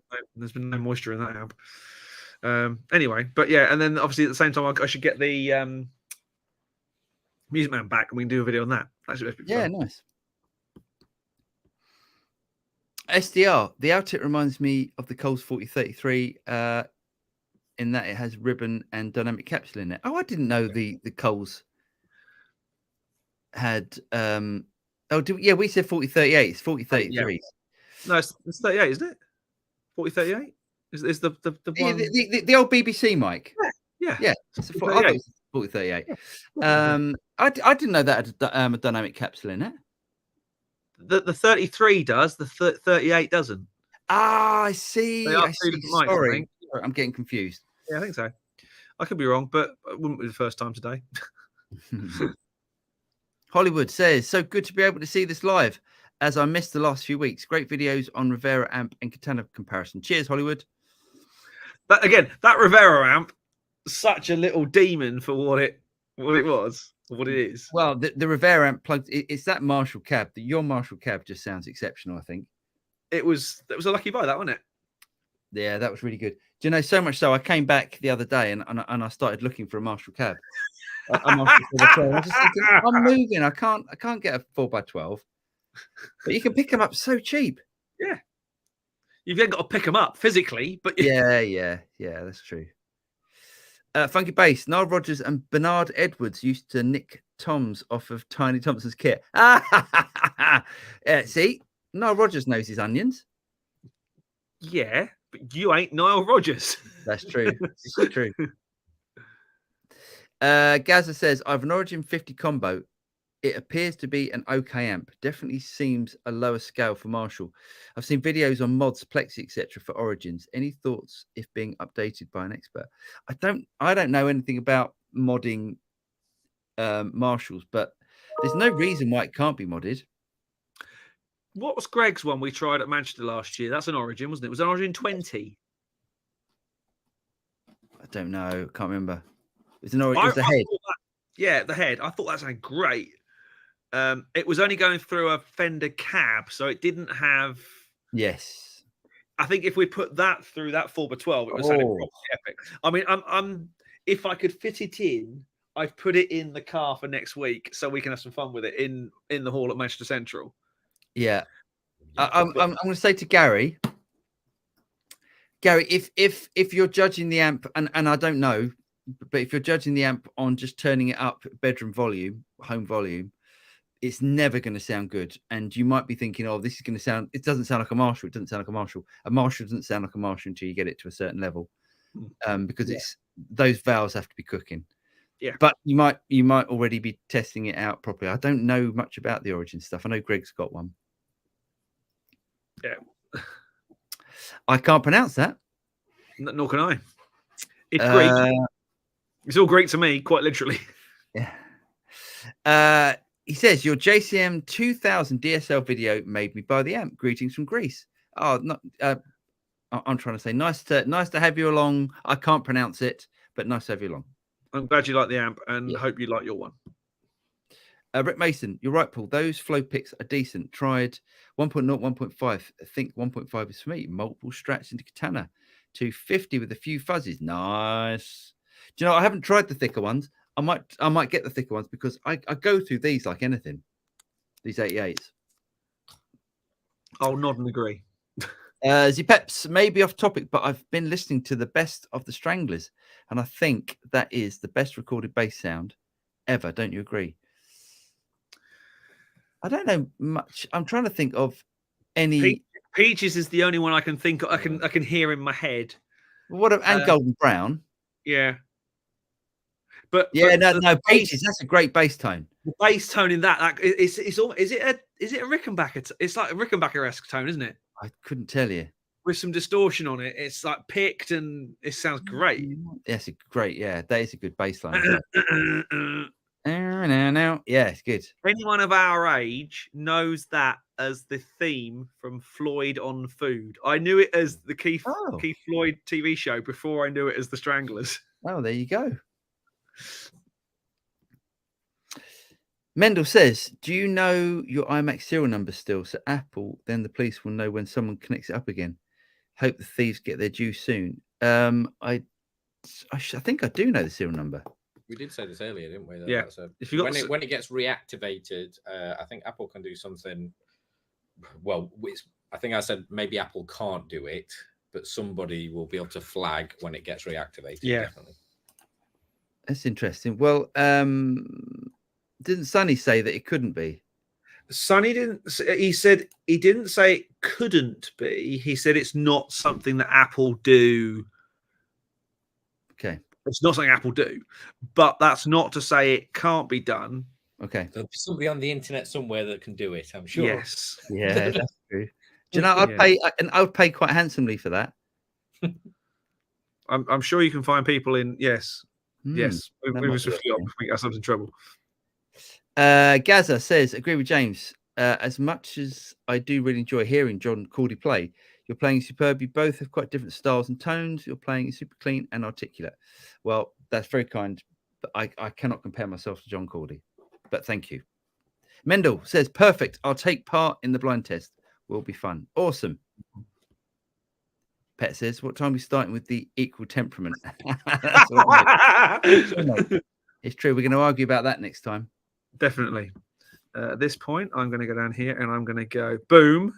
been no moisture in that amp. Anyway, but yeah, and then obviously at the same time, I should get the Music Man back and we can do a video on that. That's fun. Nice. SDR, the outtake reminds me of the Coles 4033 in that it has ribbon and dynamic capsule in it. Oh, I didn't know the Coles had yeah, we said 4038. It's 4033. No, it's 38, isn't it? 4038 is the one. The old BBC mic. Yeah. It's a 4038. I didn't know that had a dynamic capsule in it. The 33 does. The 38 doesn't. Ah, I see. Sorry, I'm getting confused. Yeah, I think so. I could be wrong, but it wouldn't be the first time today. Hollywood says, so good to be able to see this live as I missed the last few weeks. Great videos on Rivera amp and Katana comparison. Cheers, Hollywood. But again, that Rivera amp, such a little demon for what it was, or what it is. Well, the Rivera amp plugged. It's that Marshall cab. Your Marshall cab just sounds exceptional. I think it was a lucky buy, that wasn't it? Yeah, that was really good. Do you know, so much so I came back the other day and I started looking for a Marshall cab. I was just thinking, I'm moving. I can't get a 4x12, but you can pick them up so cheap. Yeah, you've then got to pick them up physically, but yeah, that's true. Funky Bass, Nile Rodgers and Bernard Edwards used to nick toms off of Tiny Thompson's kit. See, Nile Rodgers knows his onions. Yeah, but you ain't Nile Rodgers. That's true. It's true. Gaza says, I have an Origin 50 combo. It appears to be an okay amp. Definitely seems a lower scale for Marshall. I've seen videos on mods, Plexi, etc. for Origins. Any thoughts if being updated by an expert? I don't know anything about modding Marshalls, but there's no reason why it can't be modded. What was Greg's one we tried at Manchester last year? That's an Origin, wasn't it? It was an Origin 20. I don't know. Can't remember. It was an Origin. It was the head. Yeah, the head. I thought that sounded great. It was only going through a Fender cab, so it didn't have. Yes. I think if we put that through that 4x12, it was sounding properly epic. I mean, I'm if I could fit it in, I've put it in the car for next week so we can have some fun with it in the hall at Manchester Central. Yeah, I'm going to say to Gary, if you're judging the amp, and I don't know, but if you're judging the amp on just turning it up bedroom volume, home volume, it's never going to sound good. And you might be thinking, oh, this is going to sound, it doesn't sound like a Marshall. It doesn't sound like a Marshall. A Marshall doesn't sound like a Marshall until you get it to a certain level, because it's those valves have to be cooking. Yeah, but you might already be testing it out properly. I don't know much about the Origin stuff. I know Greg's got one. Yeah, I can't pronounce that. Nor can I. It's Greek. It's all Greek to me, quite literally. Yeah. He says your JCM 2000 DSL video made me buy the amp. Greetings from Greece. Oh, not. I'm trying to say nice to have you along. I can't pronounce it, but nice to have you along. I'm glad you like the amp, and hope you like your one. Rick Mason, you're right, Paul. Those flow picks are decent. Tried 1.0, 1.5. I think 1.5 is for me. Multiple strats into Katana. 250 with a few fuzzes. Nice. Do you know, I haven't tried the thicker ones. I might get the thicker ones because I go through these like anything. These 88s. I'll nod and agree. Zipeps may be off topic, but I've been listening to the best of the Stranglers, and I think that is the best recorded bass sound ever. Don't you agree? I don't know much. I'm trying to think of any. Peaches is the only one I can think of. I can hear in my head. What and Golden Brown? Yeah. But no, Peaches. That's a great bass tone. The bass tone in that it's almost, is it a Rickenbacker? It's like a Rickenbacker-esque tone, isn't it? I couldn't tell you. With some distortion on it, it's like picked and it sounds great. Yes, great. Yeah, that is a good bass line. Yeah, it's good. Anyone of our age knows that as the theme from Floyd on Food. I knew it as the Keith Floyd TV show before I knew it as the Stranglers. Oh, there you go. Mendel says, do you know your iMac serial number still? So Apple, then the police will know when someone connects it up again. Hope the thieves get their due soon. I think I do know the serial number. We did say this earlier, didn't we? Yeah. If you when it gets reactivated, I think Apple can do something. Well, it's I think I said maybe Apple can't do it, but somebody will be able to flag when it gets reactivated. Yeah, definitely. That's interesting. Well, didn't Sonny say that it couldn't be? Sonny didn't. He said he didn't say it couldn't be. He said it's not something that Apple do. Okay. It's not something Apple do, but that's not to say it can't be done. Okay. There'll be somebody on the internet somewhere that can do it, I'm sure. Yes. Yeah, that's true. Do you know, I would pay quite handsomely for that. I'm sure you can find people in. Yes. Yes. We got ourselves in trouble. Gaza says, agree with James. As much as I do really enjoy hearing John Cordy play, you're playing superb. You both have quite different styles and tones. You're playing super clean and articulate. Well, that's very kind, but I cannot compare myself to John Cordy. But thank you. Mendel says, perfect. I'll take part in the blind test. Will be fun. Awesome. Pet says, what time are we starting with the equal temperament? That's all right. It's true. We're going to argue about that next time. Definitely. At this point, I'm going to go down here and I'm going to go boom.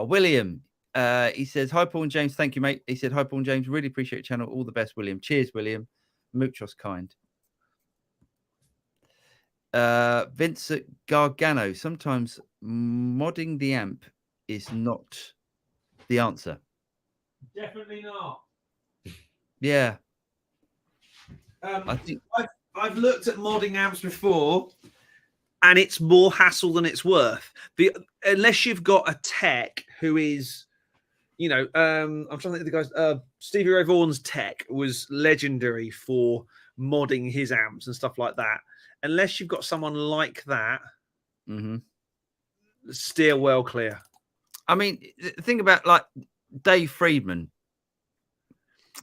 William. He says, hi, Paul and James. Thank you, mate. He said, hi, Paul and James. Really appreciate your channel. All the best, William. Cheers, William. Muchos kind. Vincent Gargano. Sometimes modding the amp is not the answer. Definitely not. Yeah. I think I've looked at modding amps before, and it's more hassle than it's worth. Unless you've got a tech who is, I'm trying to think of the guys. Stevie Ray Vaughan's tech was legendary for modding his amps and stuff like that. Unless you've got someone like that, steer well clear. I mean, think about like Dave Friedman.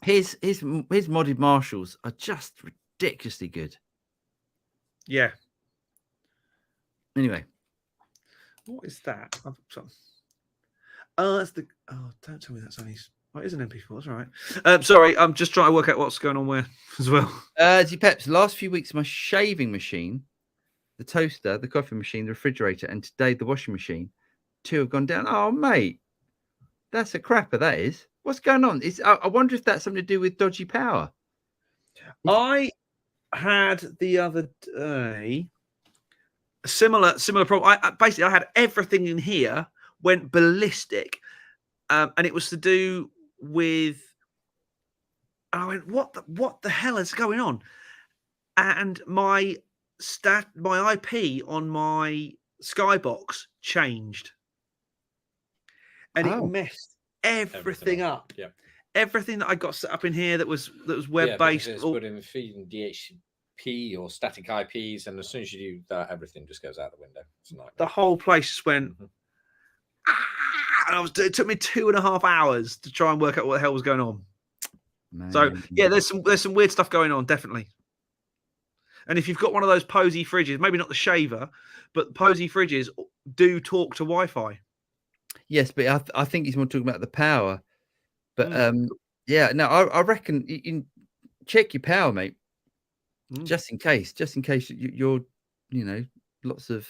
His modded Marshalls are just ridiculously good. Yeah. Anyway, what is that? That's the. Oh, don't tell me that's only. Oh, it is an MP4. That's all right. Sorry, I'm just trying to work out what's going on where as well. Peps, last few weeks, my shaving machine, the toaster, the coffee machine, the refrigerator, and today the washing machine, 2 have gone down. Oh, mate, that's a crapper. That is. What's going on? I wonder if that's something to do with dodgy power. I had the other day a similar problem. I had everything in here went ballistic, and it was to do with. I went, what the hell is going on? And my IP on my Skybox changed, and it messed everything up. Yeah, everything that I got set up in here that was web based. It's putting feeding DHCP or static IPs, and as soon as you do that, everything just goes out the window. The whole place just went. And it took me 2.5 hours to try and work out what the hell was going on. Man. So yeah, there's some weird stuff going on, definitely. And if you've got one of those Posey fridges, maybe not the shaver, but Posey fridges do talk to Wi-Fi. Yes, but I think he's more talking about the power. But yeah, no, I reckon you check your power, mate, just in case you're, lots of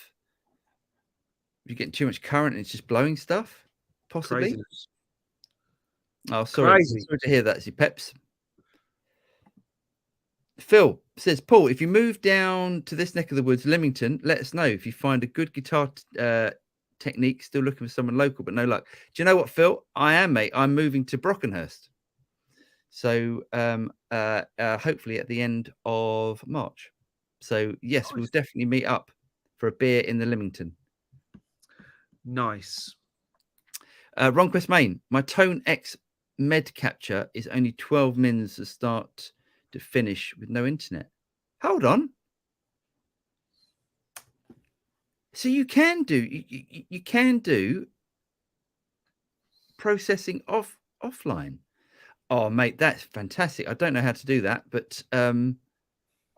you're getting too much current and it's just blowing stuff. Possibly. Craziness. Oh, sorry. Sorry to hear that, Peps. Phil says, Paul, if you move down to this neck of the woods, Leamington, let us know if you find a good guitar technique. Still looking for someone local, but no luck. Do you know what, Phil? I am, mate. I'm moving to Brockenhurst. So hopefully at the end of March. So yes, nice. We'll definitely meet up for a beer in the Leamington. Nice. Ronquest Main, my Tone X med capture is only 12 mins to start to finish with no internet. Hold on. So you can do processing offline. Oh, mate, that's fantastic. I don't know how to do that, but I'll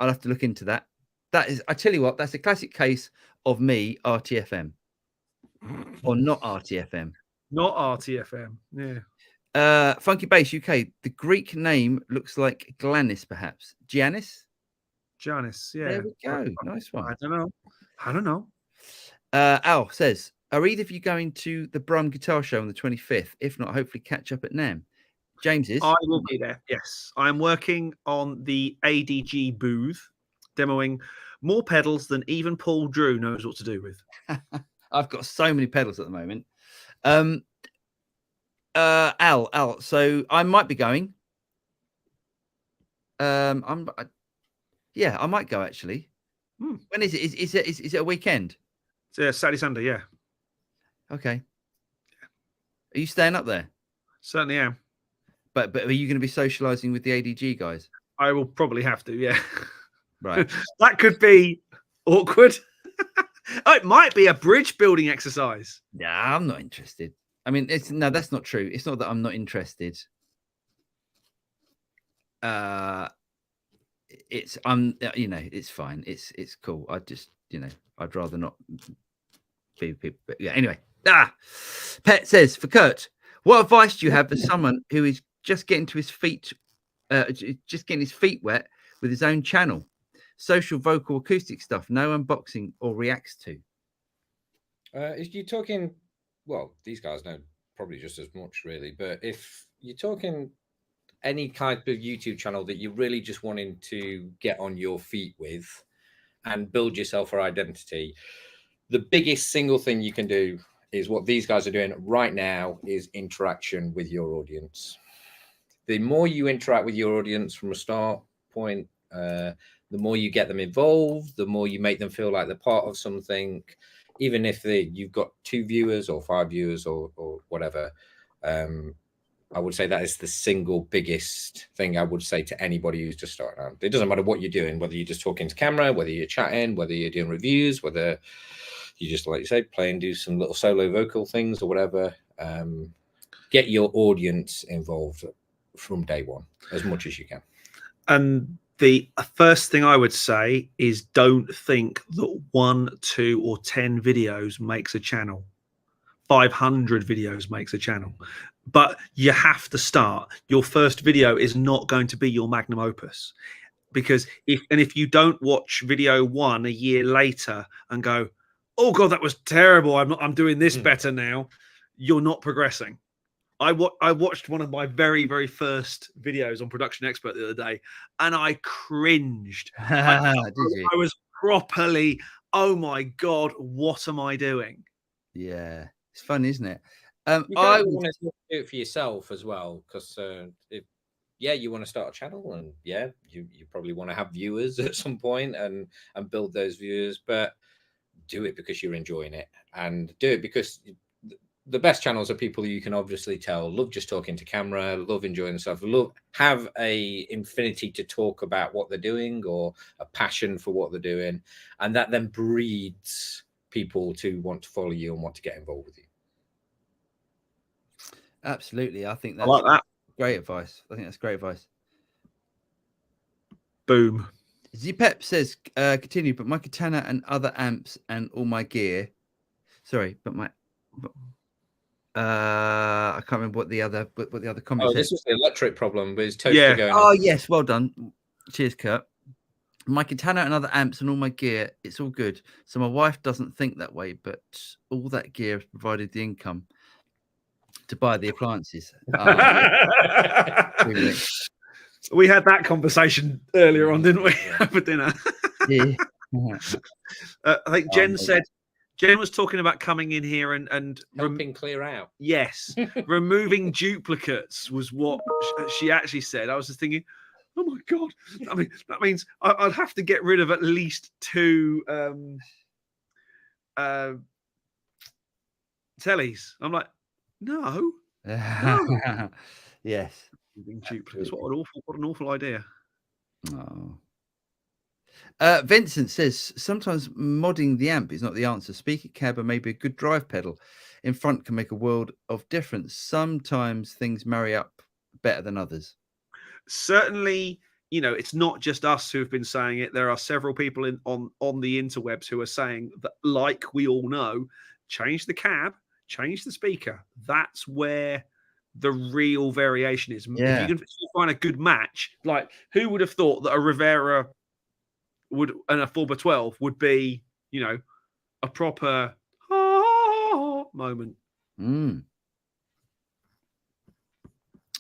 have to look into that. That is, I tell you what, that's a classic case of me RTFM or not RTFM. Not RTFM, yeah. Funky Bass UK. The Greek name looks like Glanis, perhaps. Giannis, yeah. There we go. Nice one. I don't know. Al says, Are either of you going to the Brum Guitar Show on the 25th? If not, hopefully catch up at NAMM. James is. I will be there. Yes, I'm working on the ADG booth, demoing more pedals than even Paul Drew knows what to do with. I've got so many pedals at the moment. Al. So I might be going. I might go actually. When is it? Is it a weekend? It's Saturday, Sunday. Yeah. Okay. Are you staying up there? Certainly am. But are you going to be socializing with the ADG guys? I will probably have to. Yeah. Right. That could be awkward. It might be a bridge building exercise. Yeah, I'm not interested. I mean, that's not true. It's not that I'm not interested. It's fine. It's cool. I just, I'd rather not be people. But yeah, anyway. Pet says, for Curt, what advice do you have for someone who is just getting his feet wet with his own channel? Social, vocal, acoustic stuff, no unboxing or reacts to. If you're talking, well, these guys know probably just as much, really. But if you're talking any kind of YouTube channel that you're really just wanting to get on your feet with and build yourself an identity, the biggest single thing you can do is what these guys are doing right now, is interaction with your audience. The more you interact with your audience from a start point, the more you get them involved, the more you make them feel like they're part of something, even if you've got 2 viewers or 5 viewers or whatever. I would say that is the single biggest thing I would say to anybody who's just starting out. It doesn't matter what you're doing, whether you're just talking to camera, whether you're chatting, whether you're doing reviews, whether you just, like you say, play and do some little solo vocal things or whatever. Get your audience involved from day one as much as you can. And the first thing I would say is don't think that 1, 2, or 10 videos makes a channel. 500 videos makes a channel. But you have to start. Your first video is not going to be your magnum opus. Because if you don't watch video 1 a year later and go, oh God, that was terrible, I'm doing this better now, you're not progressing. I watched one of my very, very first videos on Production Expert the other day, and I cringed. I was properly, oh my God, what am I doing? Yeah, it's fun, isn't it? I want to do it for yourself as well, because you want to start a channel, and you probably want to have viewers at some point and build those viewers, but do it because you're enjoying it, and do it because the best channels are people you can obviously tell love just talking to camera, love enjoying stuff, have a infinity to talk about what they're doing or a passion for what they're doing, and that then breeds people to want to follow you and want to get involved with you. Absolutely. I think that's great advice. I think that's great advice. Boom. Zpep says, continue, but my katana and other amps and all my gear. Sorry, I can't remember what the other comment said. This was the electric problem with his toaster going on. Yes, well done. Cheers, Curt. My katana and other amps and all my gear, it's all good. So my wife doesn't think that way, but all that gear has provided the income to buy the appliances. We had that conversation earlier on, didn't we? For dinner. Yeah. I think Jen was talking about coming in here and helping clear out. Yes, removing duplicates was what she actually said. I was just thinking, oh my God! I mean, that means I'd have to get rid of at least 2 tellies. I'm like, no. Yes. Duplicates. What an awful idea. Oh. Vincent says sometimes modding the amp is not the answer. Speaker cab or maybe a good drive pedal in front can make a world of difference. Sometimes things marry up better than others. Certainly, it's not just us who have been saying it. There are several people on the interwebs who are saying that, like we all know, change the cab, change the speaker. That's where the real variation is. Yeah. If you can find a good match, like who would have thought that a Rivera and a 4x12 would be, a proper moment.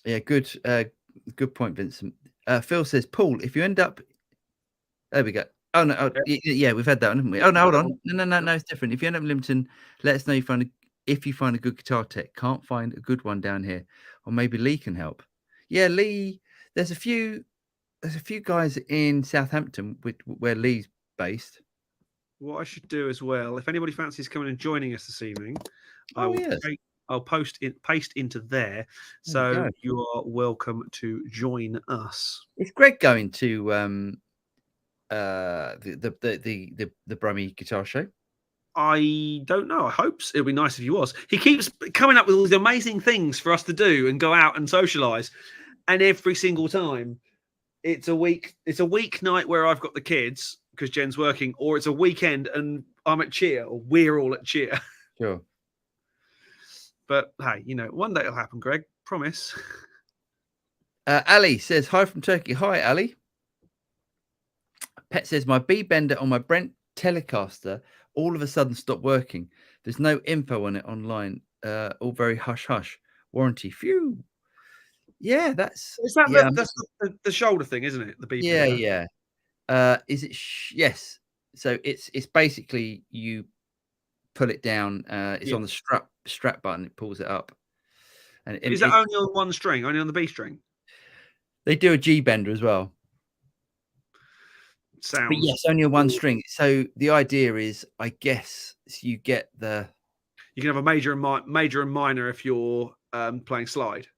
Yeah, good point, Vincent. Phil says, Paul, if you end up, there we go. Oh no, yeah, we've had that one, haven't we? Oh no, hold on, no, it's different. If you end up in Limpton, let us know if you find a good guitar tech. Can't find a good one down here, or maybe Lee can help. Yeah, Lee. There's a few guys in Southampton where Lee's based. What I should do as well, if anybody fancies coming and joining us this evening, I'll paste into there, so you are welcome to join us. Is Greg going to the Brummie Guitar Show? I don't know. I hope so. It'd be nice if he was. He keeps coming up with all these amazing things for us to do and go out and socialize, and every single time, it's a weeknight where I've got the kids because Jen's working, or it's a weekend and I'm at cheer, or we're all at cheer. Sure. But hey, one day it'll happen, Greg. Promise. Ali says, hi from Turkey. Hi, Ali. Pet says, my B bender on my Brent Telecaster all of a sudden stopped working. There's no info on it online. All very hush-hush. Warranty. Phew. Yeah, that's the shoulder thing, isn't it? The B bender. Yeah. Is it? Yes. So it's basically you pull it down. It's on the strap button. It pulls it up. And is that only on one string? Only on the B string? They do a G bender as well. Sounds. But yes, only on one string. So the idea is, I guess, you get you can have a major and minor if you're playing slide.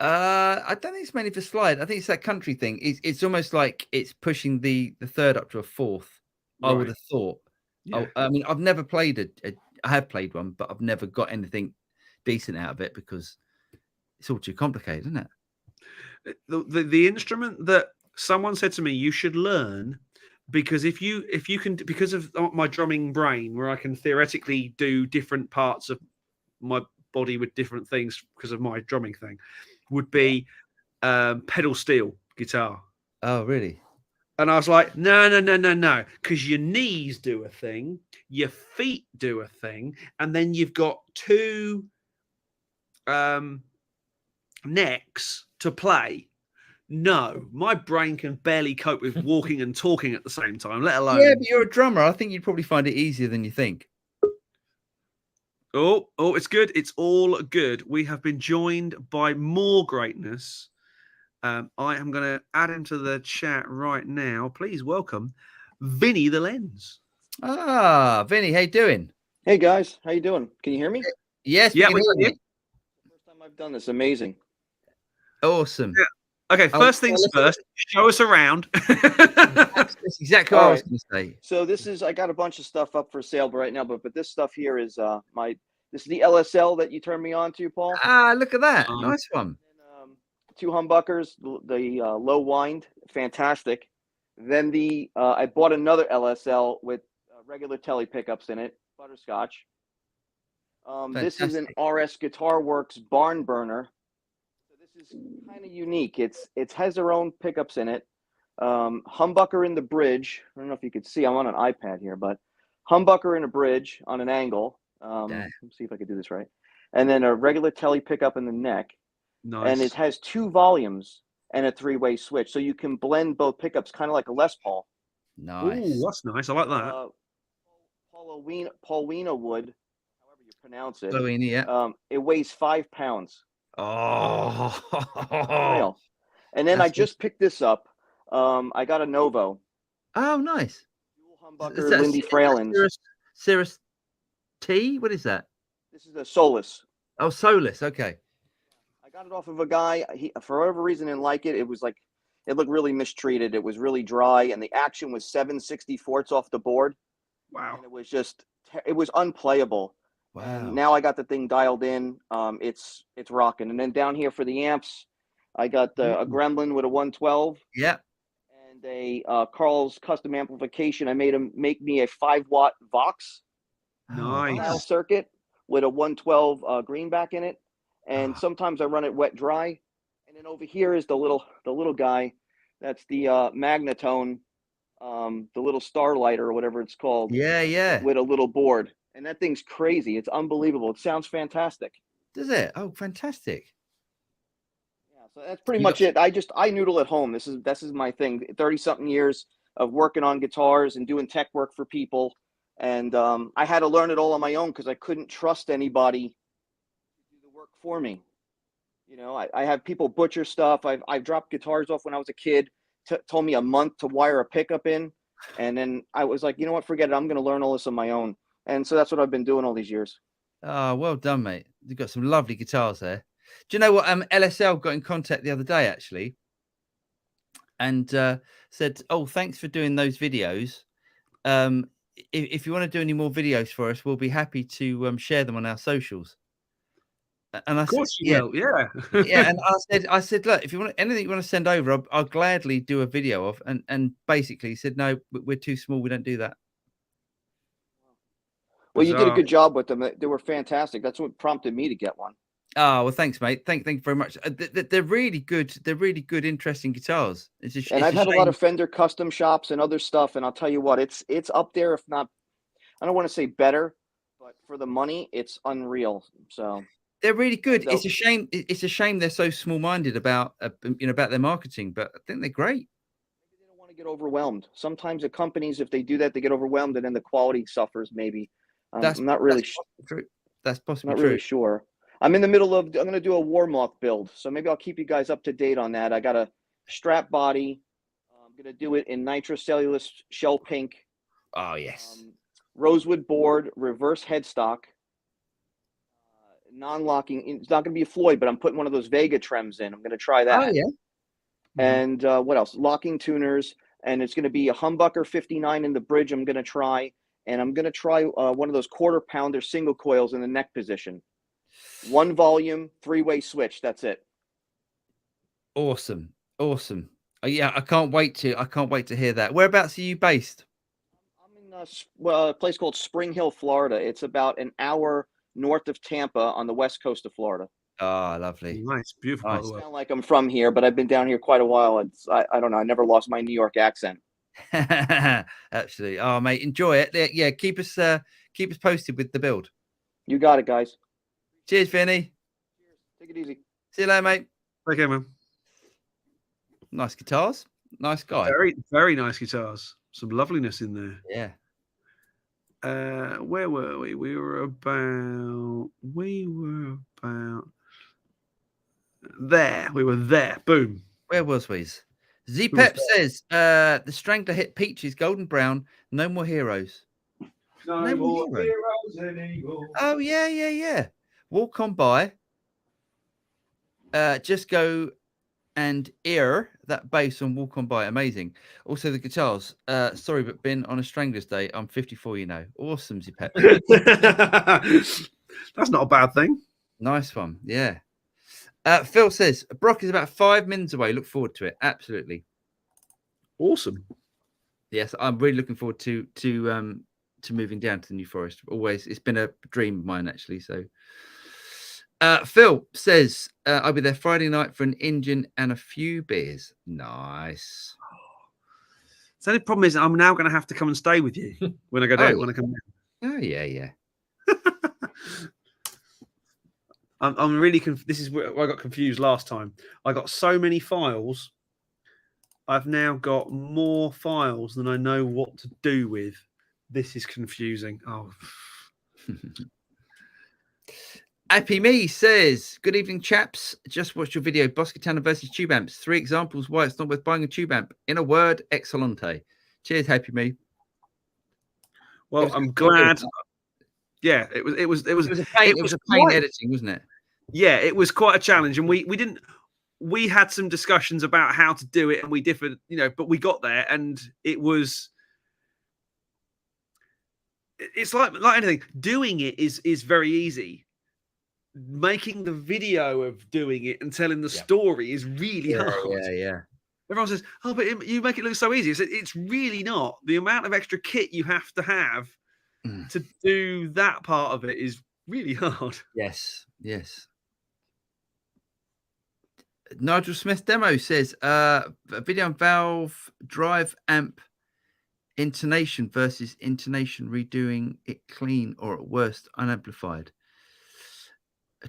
I don't think it's mainly for slide. I think it's that country thing. It's almost like it's pushing the third up to a fourth. Right. I would have thought. Yeah. I mean, I've never played I have played one, but I've never got anything decent out of it because it's all too complicated, isn't it? The instrument that someone said to me you should learn, because if you can, because of my drumming brain, where I can theoretically do different parts of my body with different things because of my drumming thing, would be pedal steel guitar. Oh, really? And I was like, no, because your knees do a thing, your feet do a thing, and then you've got two necks to play. No, my brain can barely cope with walking and talking at the same time, let alone... Yeah, but you're a drummer. I think you'd probably find it easier than you think. Oh, it's good. It's all good. We have been joined by more greatness. I am going to add him to the chat right now. Please welcome Vinny the Lens. Ah, Vinny, how you doing? Hey, guys. How you doing? Can you hear me? Yes, yeah, we can hear you. First time I've done this. Amazing. Awesome. Yeah. Okay, first things first, show us around. That's exactly what I was going to say. So this is, I got a bunch of stuff up for sale right now, but this stuff here is this is the LSL that you turned me on to, Paul. Ah, look at that. Nice one. And, 2 humbuckers, the low wind, fantastic. Then I bought another LSL with regular telly pickups in it, butterscotch. This is an RS Guitar Works barn burner. This is kind of unique. It has their own pickups in it. Humbucker in the bridge. I don't know if you could see. I'm on an iPad here, but humbucker in a bridge on an angle. Let's see if I can do this right. And then a regular telly pickup in the neck. Nice. And it has 2 volumes and a 3-way switch, so you can blend both pickups, kind of like a Les Paul. Nice. Ooh, that's nice. I like that. Paulina wood, however you pronounce it. Paulina, yeah. It weighs 5 pounds. Oh. And then I just picked this up. I got a Novo. Oh, nice. Dual humbucker, Lindy Fralins. Cirrus T? What is that? This is a Solus. Oh, Solus. Okay. I got it off of a guy. He, for whatever reason, didn't like it. It was like, it looked really mistreated. It was really dry, and the action was 7/64 off the board. Wow. And it was just, it was unplayable. Wow. And now I got the thing dialed in. It's rocking. And then down here for the amps, I got a Gremlin with a 112. Yeah. And a Carl's custom amplification. I made him make me a 5-watt Vox. Nice. Circuit with a 112 greenback in it. And sometimes I run it wet dry. And then over here is the little guy. That's the Magnatone, the little Starlighter or whatever it's called. Yeah. With a little board. and that thing's crazy. It's unbelievable. It sounds fantastic. Does it? Oh, fantastic. Yeah, so that's pretty much it. I noodle at home. This is my thing. 30-something years of working on guitars and doing tech work for people. And I had to learn it all on my own because I couldn't trust anybody to do the work for me. You know, I have people butcher stuff. I've dropped guitars off when I was a kid. Told me a month to wire a pickup in. And then I was like, you know what, forget it. I'm going to learn all this on my own. And so that's what I've been doing all these years. Oh, well done, mate. You've got some lovely guitars there. Do you know what? LSL got in contact the other day, actually, and said, oh, thanks for doing those videos. If you want to do any more videos for us, we'll be happy to share them on our socials. And of course you will, yeah. Yeah, and I said, look, if you want anything you want to send over, I'll gladly do a video of. And basically he said, no, we're too small. We don't do that. Well, you did a good job with them. They were fantastic. That's what prompted me to get one. Oh, well, thanks, mate. Thank you very much. They're really good. They're really good, interesting guitars. And I've had a lot of Fender custom shops and other stuff. And I'll tell you what, it's up there, if not, I don't want to say better, but for the money, it's unreal. So they're really good. It's a shame. It's a shame they're so small-minded about about their marketing, but I think they're great. Maybe they don't want to get overwhelmed. Sometimes the companies, if they do that, they get overwhelmed, and then the quality suffers. Maybe. I'm not really true. That's possibly not true. really sure. I'm in the middle of. I'm going to do a Warmoth build, so maybe I'll keep you guys up to date on that. I got a strap body. I'm going to do it in nitrocellulose shell pink. Oh yes. Rosewood board, reverse headstock. Non-locking. It's not going to be a Floyd, but I'm putting one of those Vega trems in. I'm going to try that. Oh yeah. And what else? Locking tuners, and it's going to be a humbucker 59 in the bridge. I'm going to try, and I'm going to try one of those quarter-pounder single coils in the neck position. 1 volume, 3-way switch. That's it. Awesome. Yeah, I can't wait to hear that. Whereabouts are you based? I'm in a place called Spring Hill, Florida. It's about an hour north of Tampa on the west coast of Florida. Oh, lovely. Nice, beautiful. I sound like I'm from here, but I've been down here quite a while. I don't know. I never lost my New York accent. Absolutely. Oh, mate, enjoy it. Yeah, keep us posted with the build. You got it, guys. Cheers, Vinny. Cheers. Take it easy. See you later, mate. Okay, man. Nice guitars. Nice guy. Very, very nice guitars. Some loveliness in there. Yeah. Where were we? We were about there. We were there. Boom. Where was we? Z-Pep says the Strangler hit Peaches, golden brown, no more heroes. No more heroes anymore. Oh yeah. Walk on by. Just go and ear that bass on Walk On By. Amazing. Also the guitars. Sorry, but been on a Stranglers Day. I'm 54, you know. Awesome, Z-Pep. That's not a bad thing. Nice one. Yeah. Phil says Brock is about 5 minutes away. Look forward to it. Absolutely. Awesome. Yes, I'm really looking forward to moving down to the New Forest. Always, it's been a dream of mine, actually. So Phil says I'll be there Friday night for an Indian and a few beers. Nice. So the problem is I'm now going to have to come and stay with you when I go down. When I come down. Oh yeah. I'm really this is where I got confused last time. I got so many files. I've now got more files than I know what to do with. This is confusing. Oh. Happy Me says, good evening, chaps. Just watched your video, Boss Katana versus tube amps. 3 examples why it's not worth buying a tube amp. In a word, excellente. Cheers, Happy Me. Well, I'm glad. Yeah, it was a pain editing, wasn't it? Yeah, it was quite a challenge, and we had some discussions about how to do it, and we differed, but we got there, and it's like anything. Doing it is very easy. Making the video of doing it and telling the story is really hard. Yeah. Everyone says, "Oh, but you make it look so easy." It's really not. The amount of extra kit you have to do that part of it is really hard. Yes. Nigel Smith Demo says, a video on Valve Drive amp intonation versus intonation redoing it clean or at worst unamplified.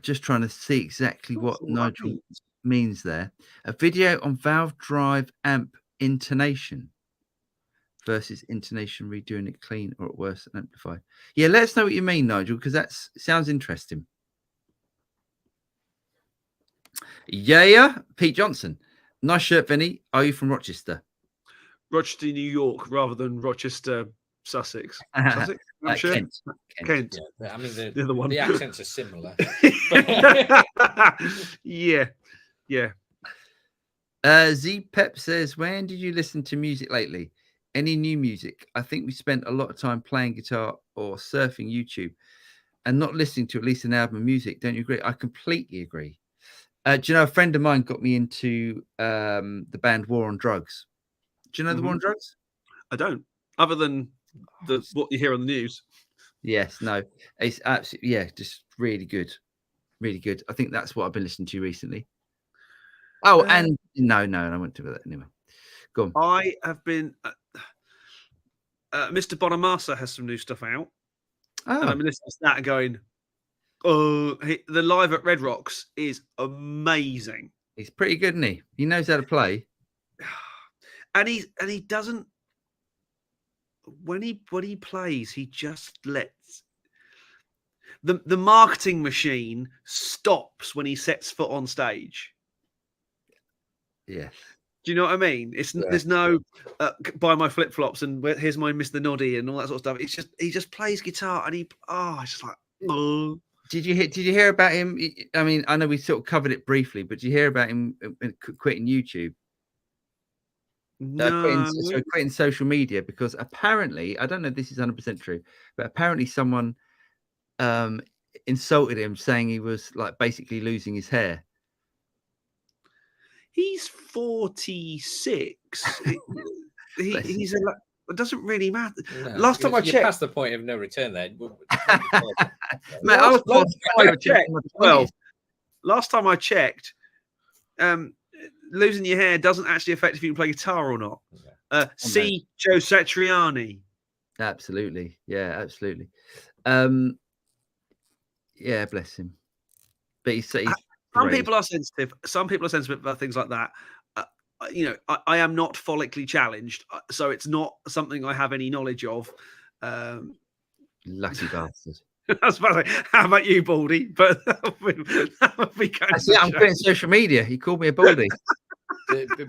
Just trying to see exactly what Nigel means there. A video on valve drive amp intonation versus intonation redoing it clean or at worst unamplified. Yeah, let us know what you mean, Nigel, because that sounds interesting. Yeah, Pete Johnson. Nice shirt, Vinny. Are you from Rochester? Rochester, New York, rather than Rochester, Sussex. Sussex? Kent. Kent. Yeah, I mean, the other one. The accents are similar. Yeah. Z Pep says, when did you listen to music lately? Any new music? I think we spent a lot of time playing guitar or surfing YouTube and not listening to at least an album of music. Don't you agree? I completely agree. Do you know, a friend of mine got me into the band War on Drugs. Do you know the War on Drugs? I don't. Other than what you hear on the news. Yes, no. It's absolutely, yeah, just really good. Really good. I think that's what I've been listening to recently. Oh, and no, I won't do that anyway. Go on. I have been... Mr. Bonamassa has some new stuff out. Oh. And I'm listening to that and going... Oh, the live at Red Rocks is amazing. He's pretty good, isn't he? He knows how to play, and he doesn't. When he plays, he just lets the marketing machine stops when he sets foot on stage. Yes. Do you know what I mean? There's no buy my flip flops and here's my Mr. Noddy and all that sort of stuff. It's just he just plays guitar and it's just like oh. Did you hear about him? I mean, I know we sort of covered it briefly, but did you hear about him quitting YouTube? No. Quitting social media because apparently, I don't know if this is 100% true, but apparently someone insulted him saying he was like basically losing his hair. He's 46. He's it doesn't really matter. No, last time I checked, past the point of no return there. Mate, I was last time I checked, losing your hair doesn't actually affect if you can play guitar or not. See Joe Satriani. Absolutely. Yeah, absolutely. Yeah, bless him. But he's some people are sensitive. Some people are sensitive about things like that. I am not follically challenged, so it's not something I have any knowledge of. Lucky bastard. I was about to say, how about you, Baldy? But that would be kind of I'm quitting social media. He called me a Baldy.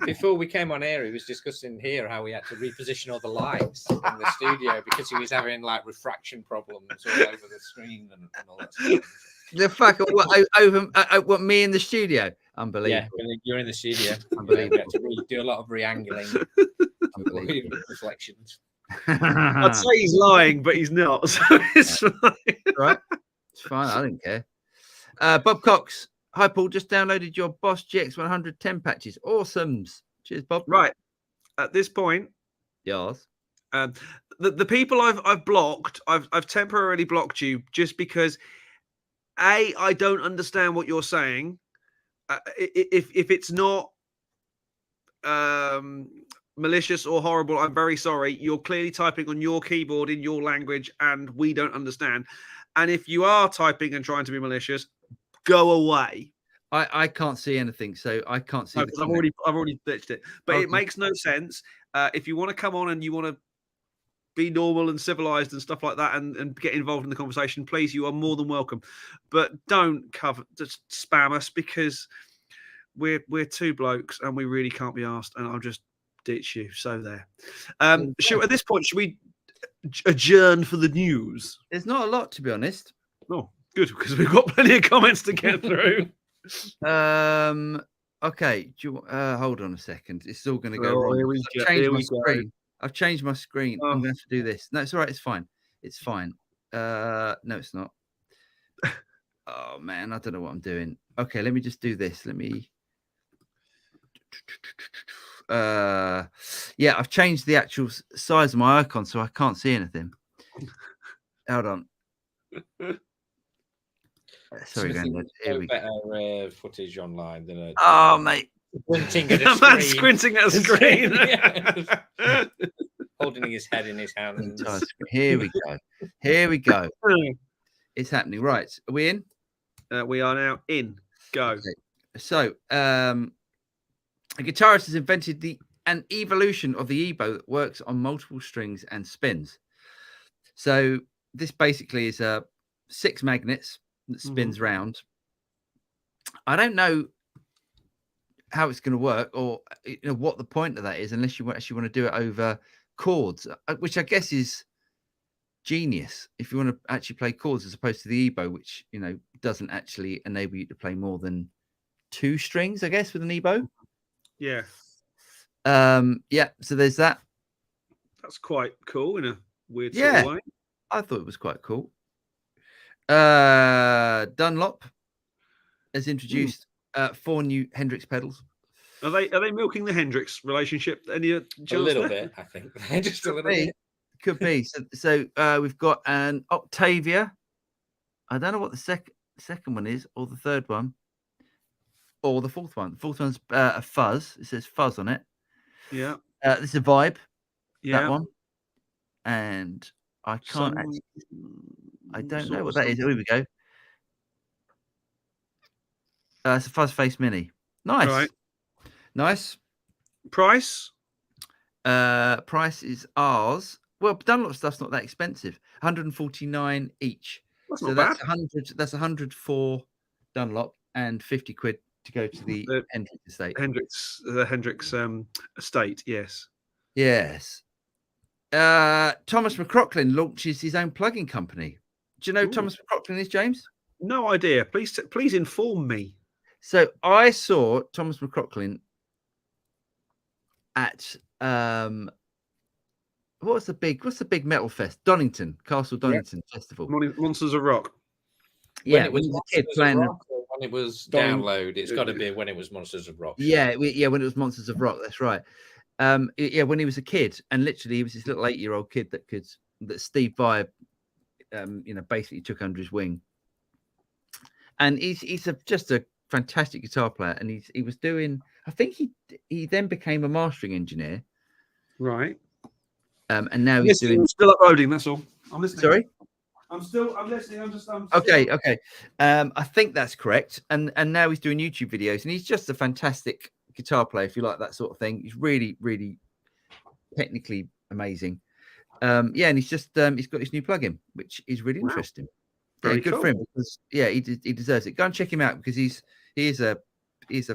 Before we came on air, he was discussing here how we had to reposition all the lights in the studio because he was having like refraction problems all over the screen and all that stuff. The fuck what me in the studio? Unbelievable. Yeah, you're in the studio. Unbelievable. We had to do a lot of re-angling. Unbelievable reflections. I'd say he's lying, but he's not. So it's fine. Right. It's fine. I don't care. Bob Cox. Hi, Paul. Just downloaded your Boss GX 10 patches. Awesomes. Cheers, Bob. Right. At this point, yes. The people I've blocked, I've temporarily blocked you just because I don't understand what you're saying. If it's not malicious or horrible, I'm very sorry. You're clearly typing on your keyboard in your language, and we don't understand. And if you are typing and trying to be malicious, go away. I can't see anything, so I can't see. No, I've already ditched it, but it makes no sense. If you want to come on and you want to be normal and civilized and stuff like that and get involved in the conversation, please, you are more than welcome. But don't just spam us because we're two blokes and we really can't be asked, and I'll just ditch you. So there. At this point, should we adjourn for the news? There's not a lot, to be honest. Oh, good, because we've got plenty of comments to get through. Okay, hold on a second. It's all going to go wrong. I've changed my screen. I'm going to have to do this. No, it's all right. It's fine. It's fine. No, it's not. Oh man, I don't know what I'm doing. Okay, let me just do this. Let me. Yeah, I've changed the actual size of my icon so I can't see anything. Hold on. Sorry, Grandad. Here we go. Better footage online than oh, mate. Squinting at a screen. Squinting at a screen. holding his head in his hands. Here we go. Here we go. It's happening. Right. Are we in? We are now in. Go. Okay. So, a guitarist has invented an evolution of the ebow that works on multiple strings and spins. So this basically is 6 magnets that spins round. I don't know how it's going to work, or what the point of that is, unless you actually want to do it over chords, which I guess is genius if you want to actually play chords, as opposed to the ebow, which doesn't actually enable you to play more than 2 strings, I guess, with an ebow. Yeah. Yeah. So there's that. That's quite cool in a weird sort of way. I thought it was quite cool. Dunlop has introduced 4 new Hendrix pedals. Are they milking the Hendrix relationship? A little bit, I think. Just a little bit. Could be. So we've got an Octavia. I don't know what the second one is, or the third one, or the fourth one. The fourth one's a Fuzz. It says Fuzz on it. Yeah. This is a Vibe. Yeah. That one. And I can't actually. I don't know what that is. Here we go. It's a Fuzz Face Mini. Nice. Right. Nice. Price? Price is ours. Well, Dunlop stuff's not that expensive. 149 each. That's so not that's bad. 100. That's 100 for Dunlop and 50 quid to go to the Hendrix estate. The Hendrix estate. Yes. Yes. Thomas McCrocklin launches his own plugin company. Do you know who Thomas McCrocklin is, James? No idea. Please inform me. So I saw Thomas McCrocklin at what's the big metal fest? Donington, Castle Donington Festival. Monsters of Rock. Yeah, when it was kid playing. When it was Download, it's got to be when it was Monsters of Rock. Yeah, when it was Monsters of Rock, that's right. When he was a kid, and literally he was this little 8-year-old kid that Steve Vai, basically took under his wing. And he's just a fantastic guitar player, and he was doing. I think he then became a mastering engineer, right? And now he's doing. I'm still uploading. That's all. I'm listening. Sorry. I'm listening. Okay. I think that's correct. And now he's doing YouTube videos, and he's just a fantastic guitar player. If you like that sort of thing, he's really, really technically amazing. And he's just he's got his new plugin, which is really interesting. Very good for him, because he deserves it. Go and check him out, because he is a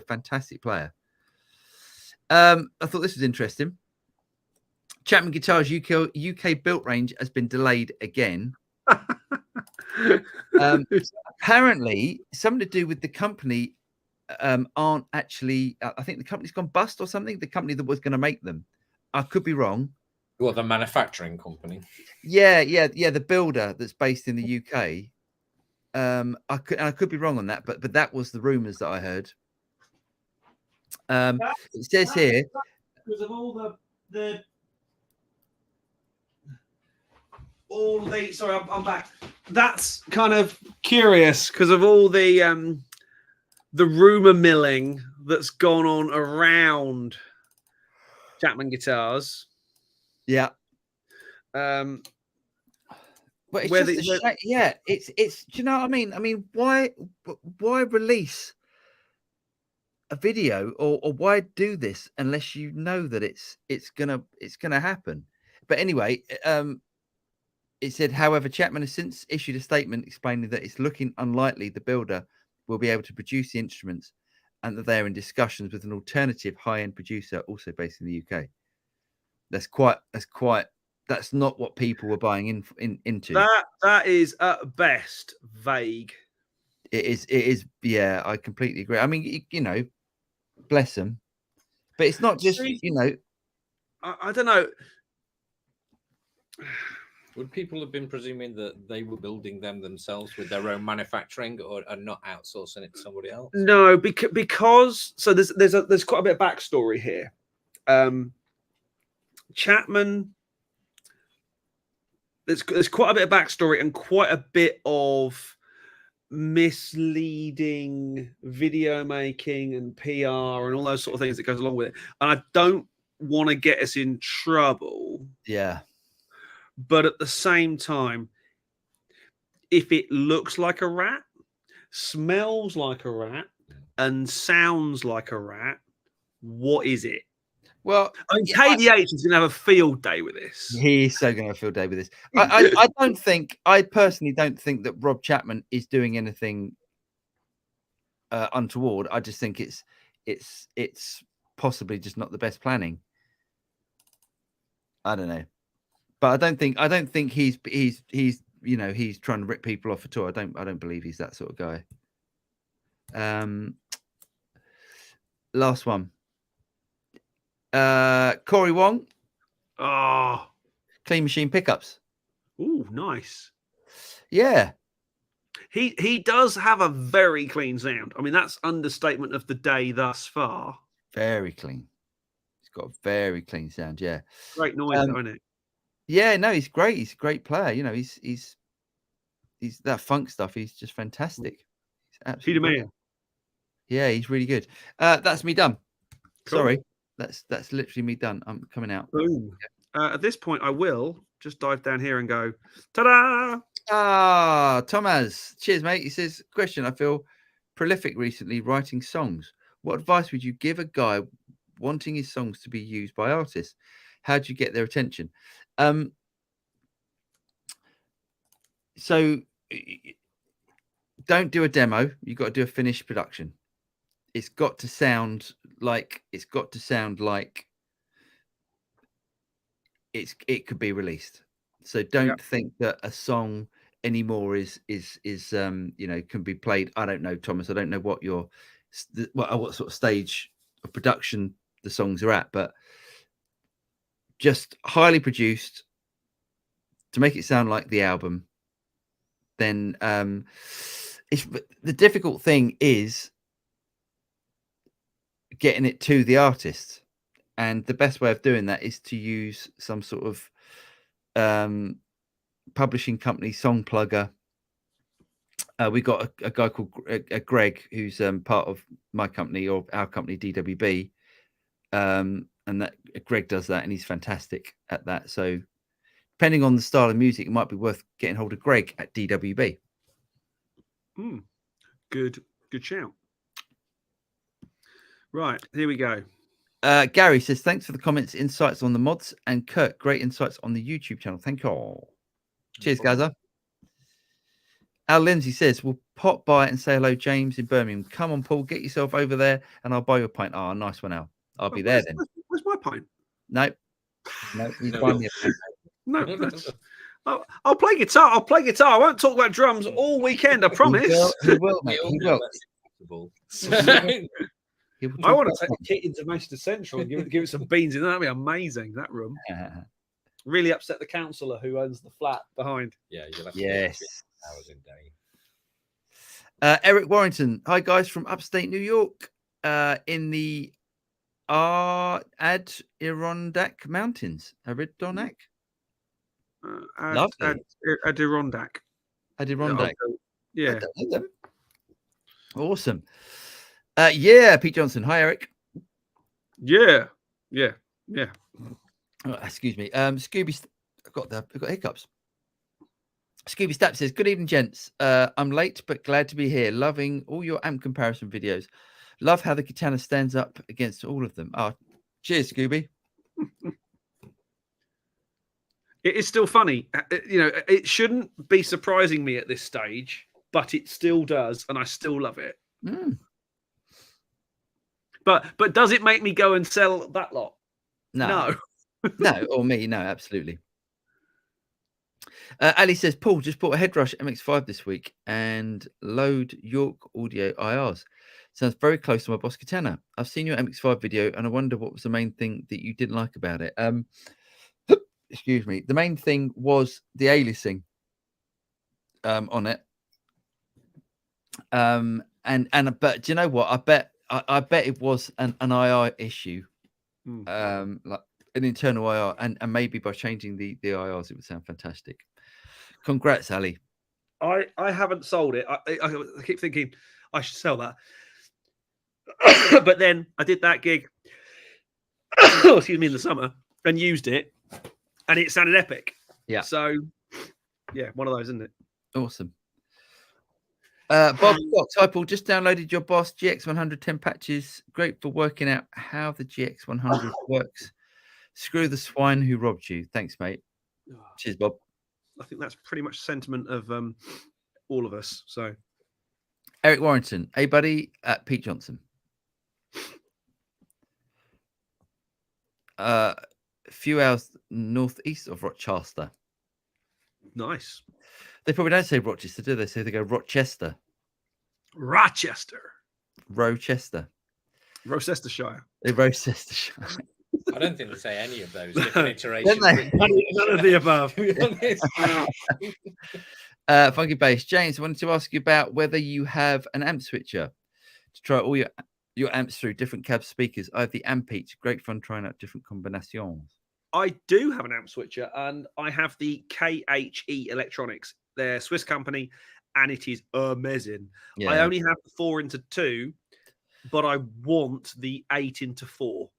fantastic player. I thought this was interesting. Chapman Guitars UK built range has been delayed again. Apparently, something to do with the company aren't actually. I think the company's gone bust or something. The company that was going to make them. I could be wrong. Well, the manufacturing company. Yeah. The builder that's based in the UK. I could be wrong on that, but that was the rumours that I heard. It says here because of all the. Sorry, I'm back. That's kind of curious because of all the rumor milling that's gone on around Chapman Guitars. Yeah. But it's it's. Do you know what I mean? I mean, why release a video or why do this unless you know that it's gonna happen? But anyway, it said, however, Chapman has since issued a statement explaining that it's looking unlikely the builder will be able to produce the instruments, and that they're in discussions with an alternative high-end producer also based in the UK. That's not what people were buying into. That is at best vague. It is. Yeah, I completely agree. I mean, bless them, but it's not just I don't know. Would people have been presuming that they were building them themselves with their own manufacturing, or not outsourcing it to somebody else? No, because so there's quite a bit of backstory here. Chapman, there's quite a bit of backstory and quite a bit of misleading video making and PR and all those sort of things that goes along with it. And I don't want to get us in trouble. Yeah. But at the same time, if it looks like a rat, smells like a rat, and sounds like a rat, what is it? Well, I mean, KDH is going to have a field day with this. He's so going to have a field day with this. I personally don't think that Rob Chapman is doing anything untoward. I just think it's possibly just not the best planning. I don't know, but I don't think he's he's trying to rip people off at all. I don't believe he's that sort of guy. Last one. Corey Wong. Oh, Clean Machine pickups. Ooh, nice. Yeah. He does have a very clean sound. I mean, that's understatement of the day thus far. Very clean. He's got a very clean sound. Yeah. Great noise, isn't it? Yeah, no, he's great. He's a great player. You know, he's that funk stuff. He's just fantastic. He's absolutely. Yeah, he's really good. That's me done. Cool. Sorry. That's literally me done. I'm coming out. Boom. At this point, I will just dive down here and go, ta-da! Thomas. Cheers, mate. He says, question, I feel prolific recently writing songs. What advice would you give a guy wanting his songs to be used by artists? How do you get their attention? So don't do a demo. You've got to do a finished production. It's got to sound like it could be released. So don't think that a song anymore is can be played. I don't know, Thomas. I don't know what what sort of stage of production the songs are at, but just highly produced to make it sound like the album. Then it's the difficult thing is getting it to the artist, and the best way of doing that is to use some sort of publishing company, song plugger. We got a guy called Greg, who's part of my company or our company, DWB, and that Greg does that, and he's fantastic at that. So depending on the style of music, it might be worth getting hold of Greg at DWB. Good shout. Right, here we go. Gary says, thanks for the comments, insights on the mods, and Curt, great insights on the YouTube channel. Thank you all. Cheers, Gaza. Al Lindsay says, we'll pop by and say hello, James in Birmingham. Come on, Paul, get yourself over there and I'll buy you a pint. Oh, nice one, Al. I'll be there then. Where's my pint? No, he's buying me a pint. No, I'll play guitar. I won't talk about drums all weekend, I promise. He will, mate. He will. I want to take the kit into Manchester Central and give it some beans in there. That'd be amazing, that room. Really upset the councillor who owns the flat behind. Yeah, you'll have to hours in day. Eric Warrington. Hi, guys, from upstate New York in the Adirondack Mountains. Adirondack? Lovely. Adirondack. Adirondack. Yeah. Awesome. Yeah, Pete Johnson. Hi, Eric. Yeah. Oh, excuse me. Scooby, I've got hiccups. Scooby Stap says, good evening, gents. I'm late, but glad to be here. Loving all your amp comparison videos. Love how the Katana stands up against all of them. Oh, cheers, Scooby. It is still funny. It shouldn't be surprising me at this stage, but it still does, and I still love it. But does it make me go and sell that lot? No. No, or me. No, absolutely. Ali says, Paul just bought a Headrush MX5 this week and load York Audio IRs. Sounds very close to my Boss Katana. I've seen your MX5 video and I wonder what was the main thing that you didn't like about it. Excuse me. The main thing was the aliasing on it. But do you know what? I bet it was an IR issue. Like an internal IR, and maybe by changing the IRs, it would sound fantastic. Congrats, Ali. I haven't sold it. I keep thinking I should sell that. But then I did that gig excuse me, in the summer and used it, and it sounded epic. Yeah. So, yeah, one of those, isn't it? Awesome. Bob Fox, hi Paul, just downloaded your Boss GX110 patches. Great for working out how the GX100 works. Screw the swine who robbed you. Thanks, mate. Cheers, Bob. I think that's pretty much sentiment of all of us. So, Eric Warrington, hey buddy, at Pete Johnson. A few hours northeast of Rochester. Nice. They probably don't say Rochester, do they? So they go Rochester. Rochester. Rochester. Rochestershire. Rochestershire. I don't think they say any of those different iterations. None of the above. To be honest. Funky Bass. James, I wanted to ask you about whether you have an amp switcher to try all your amps through different cab speakers. I have the Ampeach. Great fun trying out different combinations. I do have an amp switcher, and I have the KHE Electronics. They're a Swiss company, and it is amazing. Yeah. I only have the 4x2, but I want the 8x4.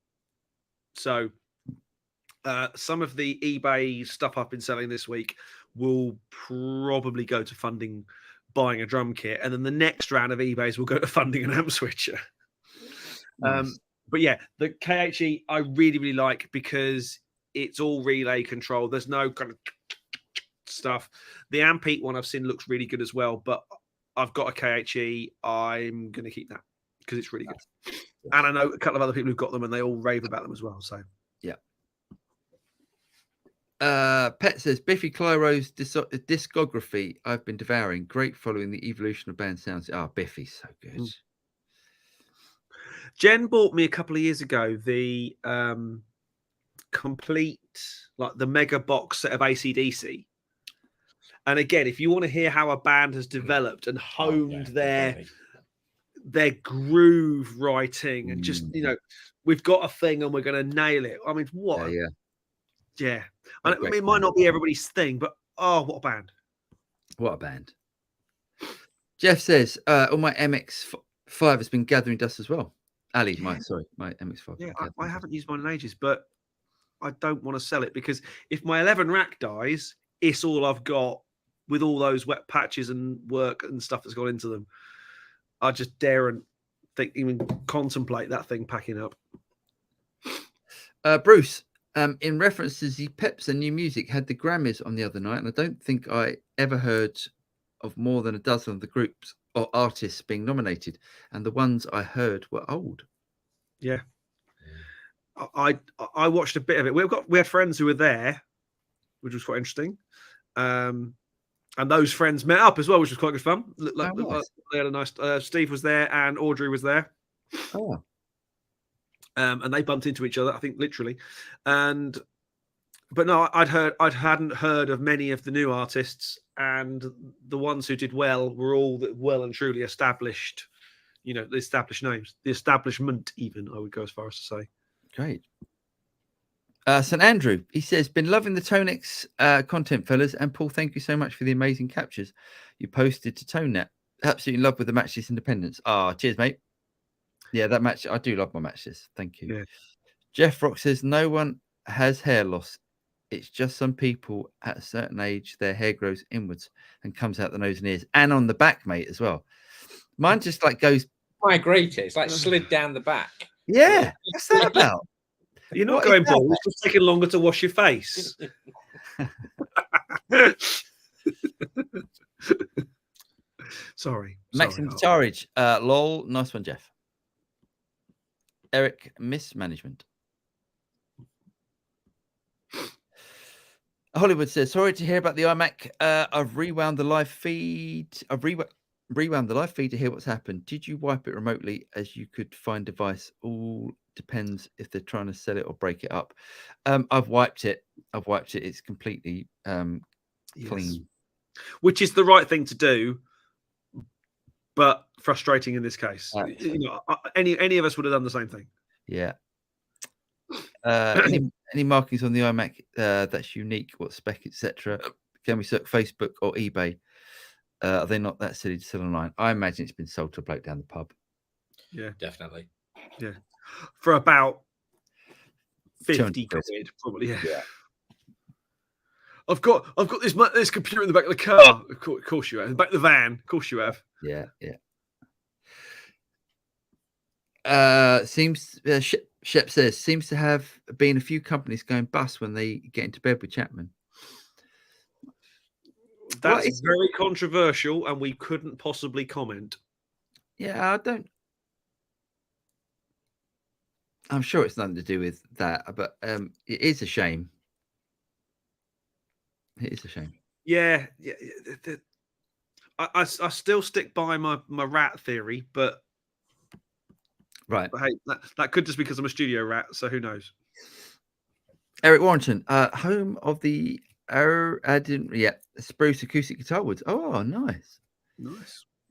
So some of the eBay stuff I've been selling this week will probably go to funding buying a drum kit, and then the next round of eBays will go to funding an amp switcher. Nice. But yeah, the KHE I really, really like because it's all relay control. There's no kind of stuff. The Ampeach one I've seen looks really good as well, but I've got a KHE. I'm going to keep that because it's really good. And I know a couple of other people who've got them and they all rave about them as well. So yeah. Pet says Biffy Clyro's discography I've been devouring. Great following the evolution of band sounds. Biffy's so good. Jen bought me a couple of years ago the complete, like the mega box set of AC/DC. And again, if you want to hear how a band has developed and honed their groove writing and just, we've got a thing and we're going to nail it. I mean, what? Yeah. I mean, it might not be everybody's thing, but what a band. What a band. Jeff says, all my MX5 has been gathering dust as well. Ali, my MX5. Yeah, I haven't used mine in ages, but I don't want to sell it because if my 11 rack dies, it's all I've got with all those wet patches and work and stuff that's gone into them. I just daren't even contemplate that thing packing up. Bruce, in reference to the Peps and New Music, had the Grammys on the other night, and I don't think I ever heard of more than a dozen of the groups or artists being nominated, and the ones I heard were old. Yeah. I watched a bit of it. We had friends who were there, which was quite interesting. And those friends met up as well, which was quite good fun. Nice. They had a nice. Steve was there and Audrey was there. Oh. And they bumped into each other, I think, literally. But no, I hadn't heard of many of the new artists, and the ones who did well were all well and truly established. The established names, the establishment. Even I would go as far as to say. Great. St. Andrew, he says, been loving the Tonex content, fellas. And Paul, thank you so much for the amazing captures you posted to ToneNet. Absolutely in love with the Matchless Independence. Cheers, mate. Yeah, that match. I do love my matches. Thank you. Yeah. Jeff Rock says, no one has hair loss. It's just some people at a certain age, their hair grows inwards and comes out the nose and ears and on the back, mate, as well. Mine just like goes. Migrated. It's like slid down the back. Yeah. What's that about? You're not going bald. It's just taking longer to wash your face. Sorry. Maxim Guitarage. Lol. Nice one, Jeff. Eric, mismanagement. Hollywood says, sorry to hear about the iMac. I've rewound the live feed. I've rewound the live feed to hear what's happened. Did you wipe it remotely as you could find device? All depends if they're trying to sell it or break it up. I've wiped it. It's completely clean. Which is the right thing to do, but frustrating in this case. Any of us would have done the same thing. Yeah. Any markings on the iMac that's unique, what spec, etc. Can we search Facebook or eBay? Are they not that silly to sell online? I imagine it's been sold to a bloke down the pub. Yeah, definitely. Yeah, for about 50 quid, probably. Yeah. I've got this computer in the back of the car. Of course you have. In the back of the van. Of course you have. Yeah. Shep says seems to have been a few companies going bust when they get into bed with Chapman. That's very controversial, and we couldn't possibly comment. Yeah, I'm sure it's nothing to do with that, but it is a shame. It is a shame. Yeah. I still stick by my rat theory, but right. But hey, that could just be because I'm a studio rat, so who knows? Eric Warrington, home of the Spruce acoustic guitar woods. Oh, nice.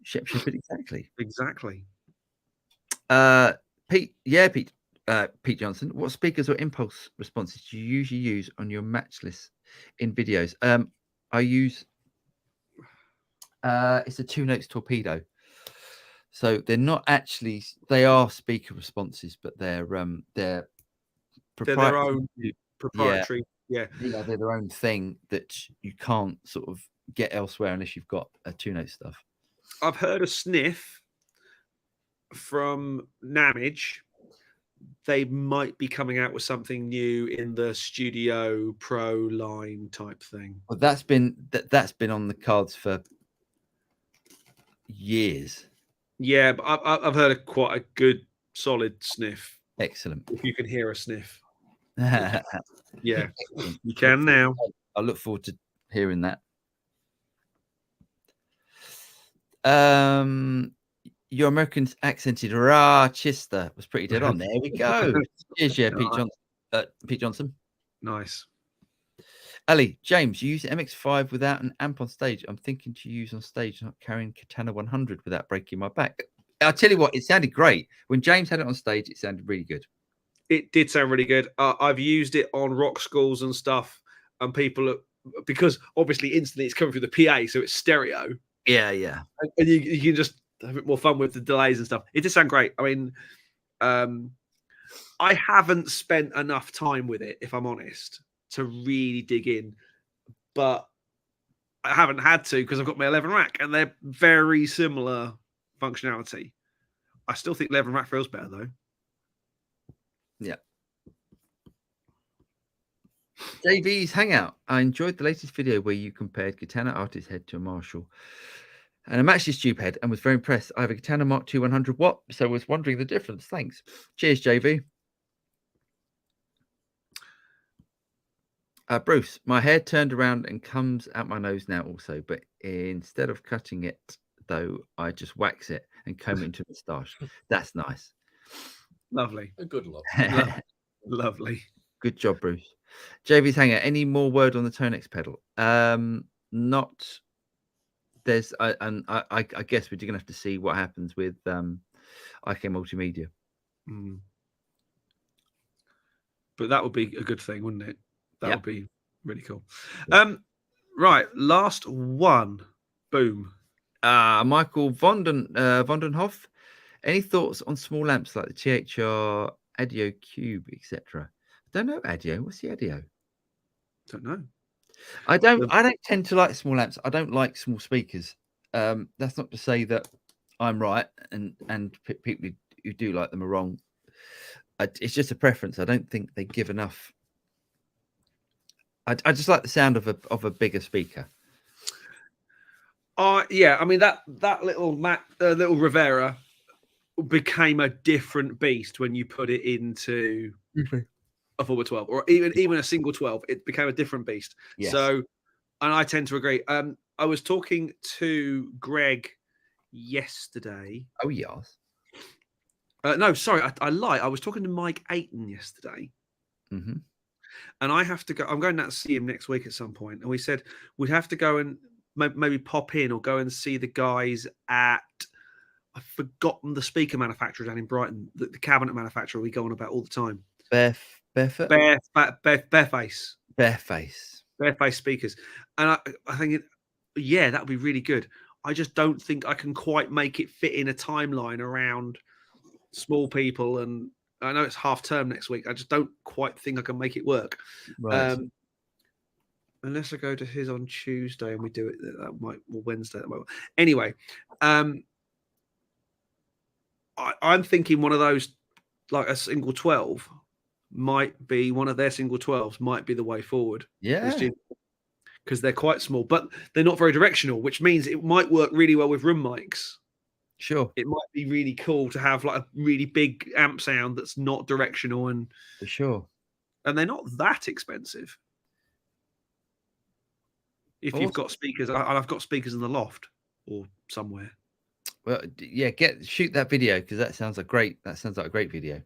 Shep Shepherd, exactly. Pete Johnson, what speakers or impulse responses do you usually use on your match list in videos? I use it's a 2 notes torpedo. So they're not actually, they are speaker responses, but they're their own proprietary. Yeah, they're their own thing that you can't sort of get elsewhere unless you've got a 2 note stuff. I've heard a sniff from Namage. They might be coming out with something new in the Studio Pro line type thing. Well, that's been on the cards for years. Yeah, but I've heard quite a good solid sniff. Excellent. If you can hear a sniff. Yeah, you can now. I look forward to hearing that. Your American accented Rochester was pretty dead on. There we go. Cheers, Pete Johnson. Nice. Ali, James, you use MX5 without an amp on stage. I'm thinking to use on stage, not carrying Katana 100 without breaking my back. I'll tell you what, it sounded great. When James had it on stage, it sounded really good. It did sound really good. I've used it on rock schools and stuff, and people, because obviously instantly it's coming through the PA, so it's stereo. Yeah. And you can just have a bit more fun with the delays and stuff. It did sound great. I mean, I haven't spent enough time with it, if I'm honest, to really dig in, but I haven't had to because I've got my 11 rack and they're very similar functionality. I still think 11 rack feels better though. Yeah. JV's Hangout. I enjoyed the latest video where you compared Katana Artist head to a Marshall and a matchless tube head and was very impressed. I have a Katana Mark II 100 watt, so I was wondering the difference. Thanks. Cheers, JV. Bruce, my hair turned around and comes out my nose now also, but instead of cutting it, though, I just wax it and comb it into a moustache. That's nice. Lovely. A good look. Lovely. Good job, Bruce. JV's Hanger, any more word on the Tonex pedal? Not. There's, I guess we're going to have to see what happens with IK Multimedia. But that would be a good thing, wouldn't it? That would be really cool. Right, last one. Boom. Michael Vondenhoff. Any thoughts on small lamps like the THR, Adio Cube, etc.? I don't know Adio. What's the Adio? Don't know. I don't tend to like small amps. I don't like small speakers. That's not to say that I'm right and people who do like them are wrong. It's just a preference. I don't think they give enough. I just like the sound of a bigger speaker. Yeah, I mean that little little Rivera became a different beast when you put it into a 4x12 or even a single 12. It became a different beast. Yes. So, and I tend to agree. I was talking to Greg yesterday. Oh yes. No, sorry, I lie. I was talking to Mike Ayton yesterday. Mm-hmm. And I have to go. I'm going out to see him next week at some point. And we said we'd have to go and maybe pop in or go and see the guys at. I've forgotten the speaker manufacturer down in Brighton, the cabinet manufacturer we go on about all the time. Bareface. Bareface speakers. And I think, that would be really good. I just don't think I can quite make it fit in a timeline around small people and I know it's half term next week. I just don't quite think I can make it work. Right. Unless I go to his on Tuesday and we do it that might, or Wednesday. That might. Anyway, I'm thinking one of those, like a single 12 might be one of their single 12s might be the way forward. Yeah. Because they're quite small, but they're not very directional, which means it might work really well with room mics. Sure. It might be really cool to have like a really big amp sound that's not directional, and for sure. And they're not that expensive. If you've got speakers, I've got speakers in the loft or somewhere. Well, yeah, shoot that video because that sounds like a great video.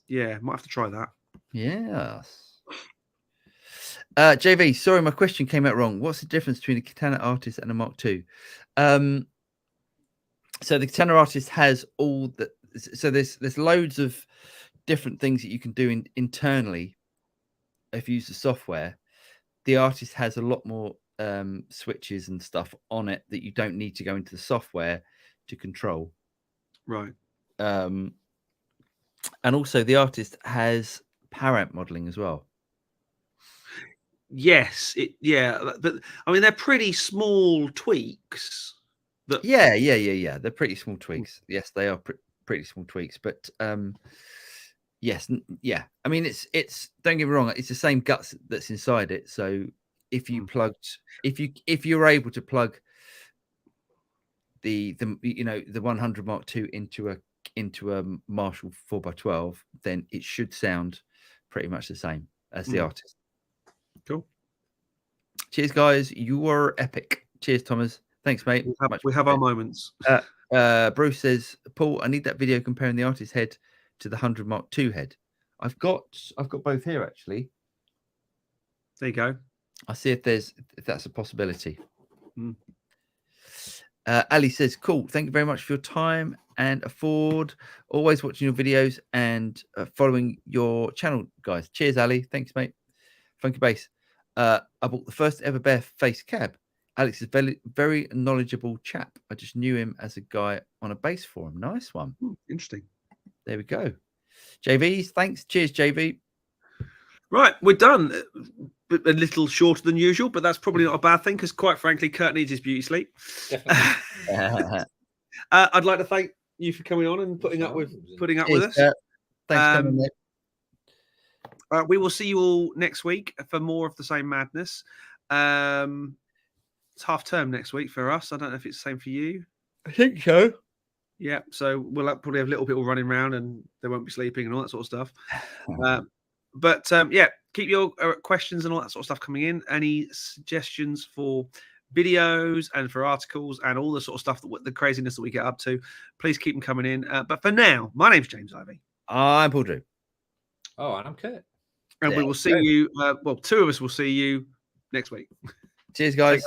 Yeah, might have to try that. Yes. JV, sorry, my question came out wrong. What's the difference between a Katana Artist and a Mark II? So the Katana Artist has all the. So there's loads of different things that you can do internally if you use the software. The Artist has a lot more switches and stuff on it that you don't need to go into the software to control. Right. And also the Artist has power amp modeling as well. Yes, but I mean they're pretty small tweaks. Yeah. They're pretty small tweaks. Yes, they are pretty small tweaks. But yes, yeah. I mean, it's don't get me wrong. It's the same guts that's inside it. So if you if you're able to plug the 100 Mark II into a Marshall 4x12, then it should sound pretty much the same as the Artist. Cool. Cheers, guys. You were epic. Cheers, Thomas. Thanks, mate. We have our moments. Bruce says, Paul, I need that video comparing the Artist head to the 100 Mark II head. I've got both here actually. There you go. I'll see if that's a possibility. Ali says, cool. Thank you very much for your time and afford. Always watching your videos and following your channel, guys. Cheers, Ali. Thanks, mate. Funky Bass. I bought the first ever bare-faced cab. Alex is very, very knowledgeable chap. I just knew him as a guy on a bass forum. Nice one. Interesting. There we go. JV's, thanks. Cheers, JV. Right, we're done. A little shorter than usual, but that's probably not a bad thing because, quite frankly, Curt needs his beauty sleep. I'd like to thank you for coming on and putting up with us. Thanks for coming, mate. We will see you all next week for more of the same madness. It's half term next week for us. I don't know if it's the same for you. I think so. Yeah, so we'll probably have little people running around and they won't be sleeping and all that sort of stuff. But keep your questions and all that sort of stuff coming in. Any suggestions for videos and for articles and all the sort of stuff, the craziness that we get up to, please keep them coming in. But for now, my name's James Ivey. I'm Paul Drew. Oh, and I'm Curt. And we will see you. Two of us will see you next week. Cheers, guys.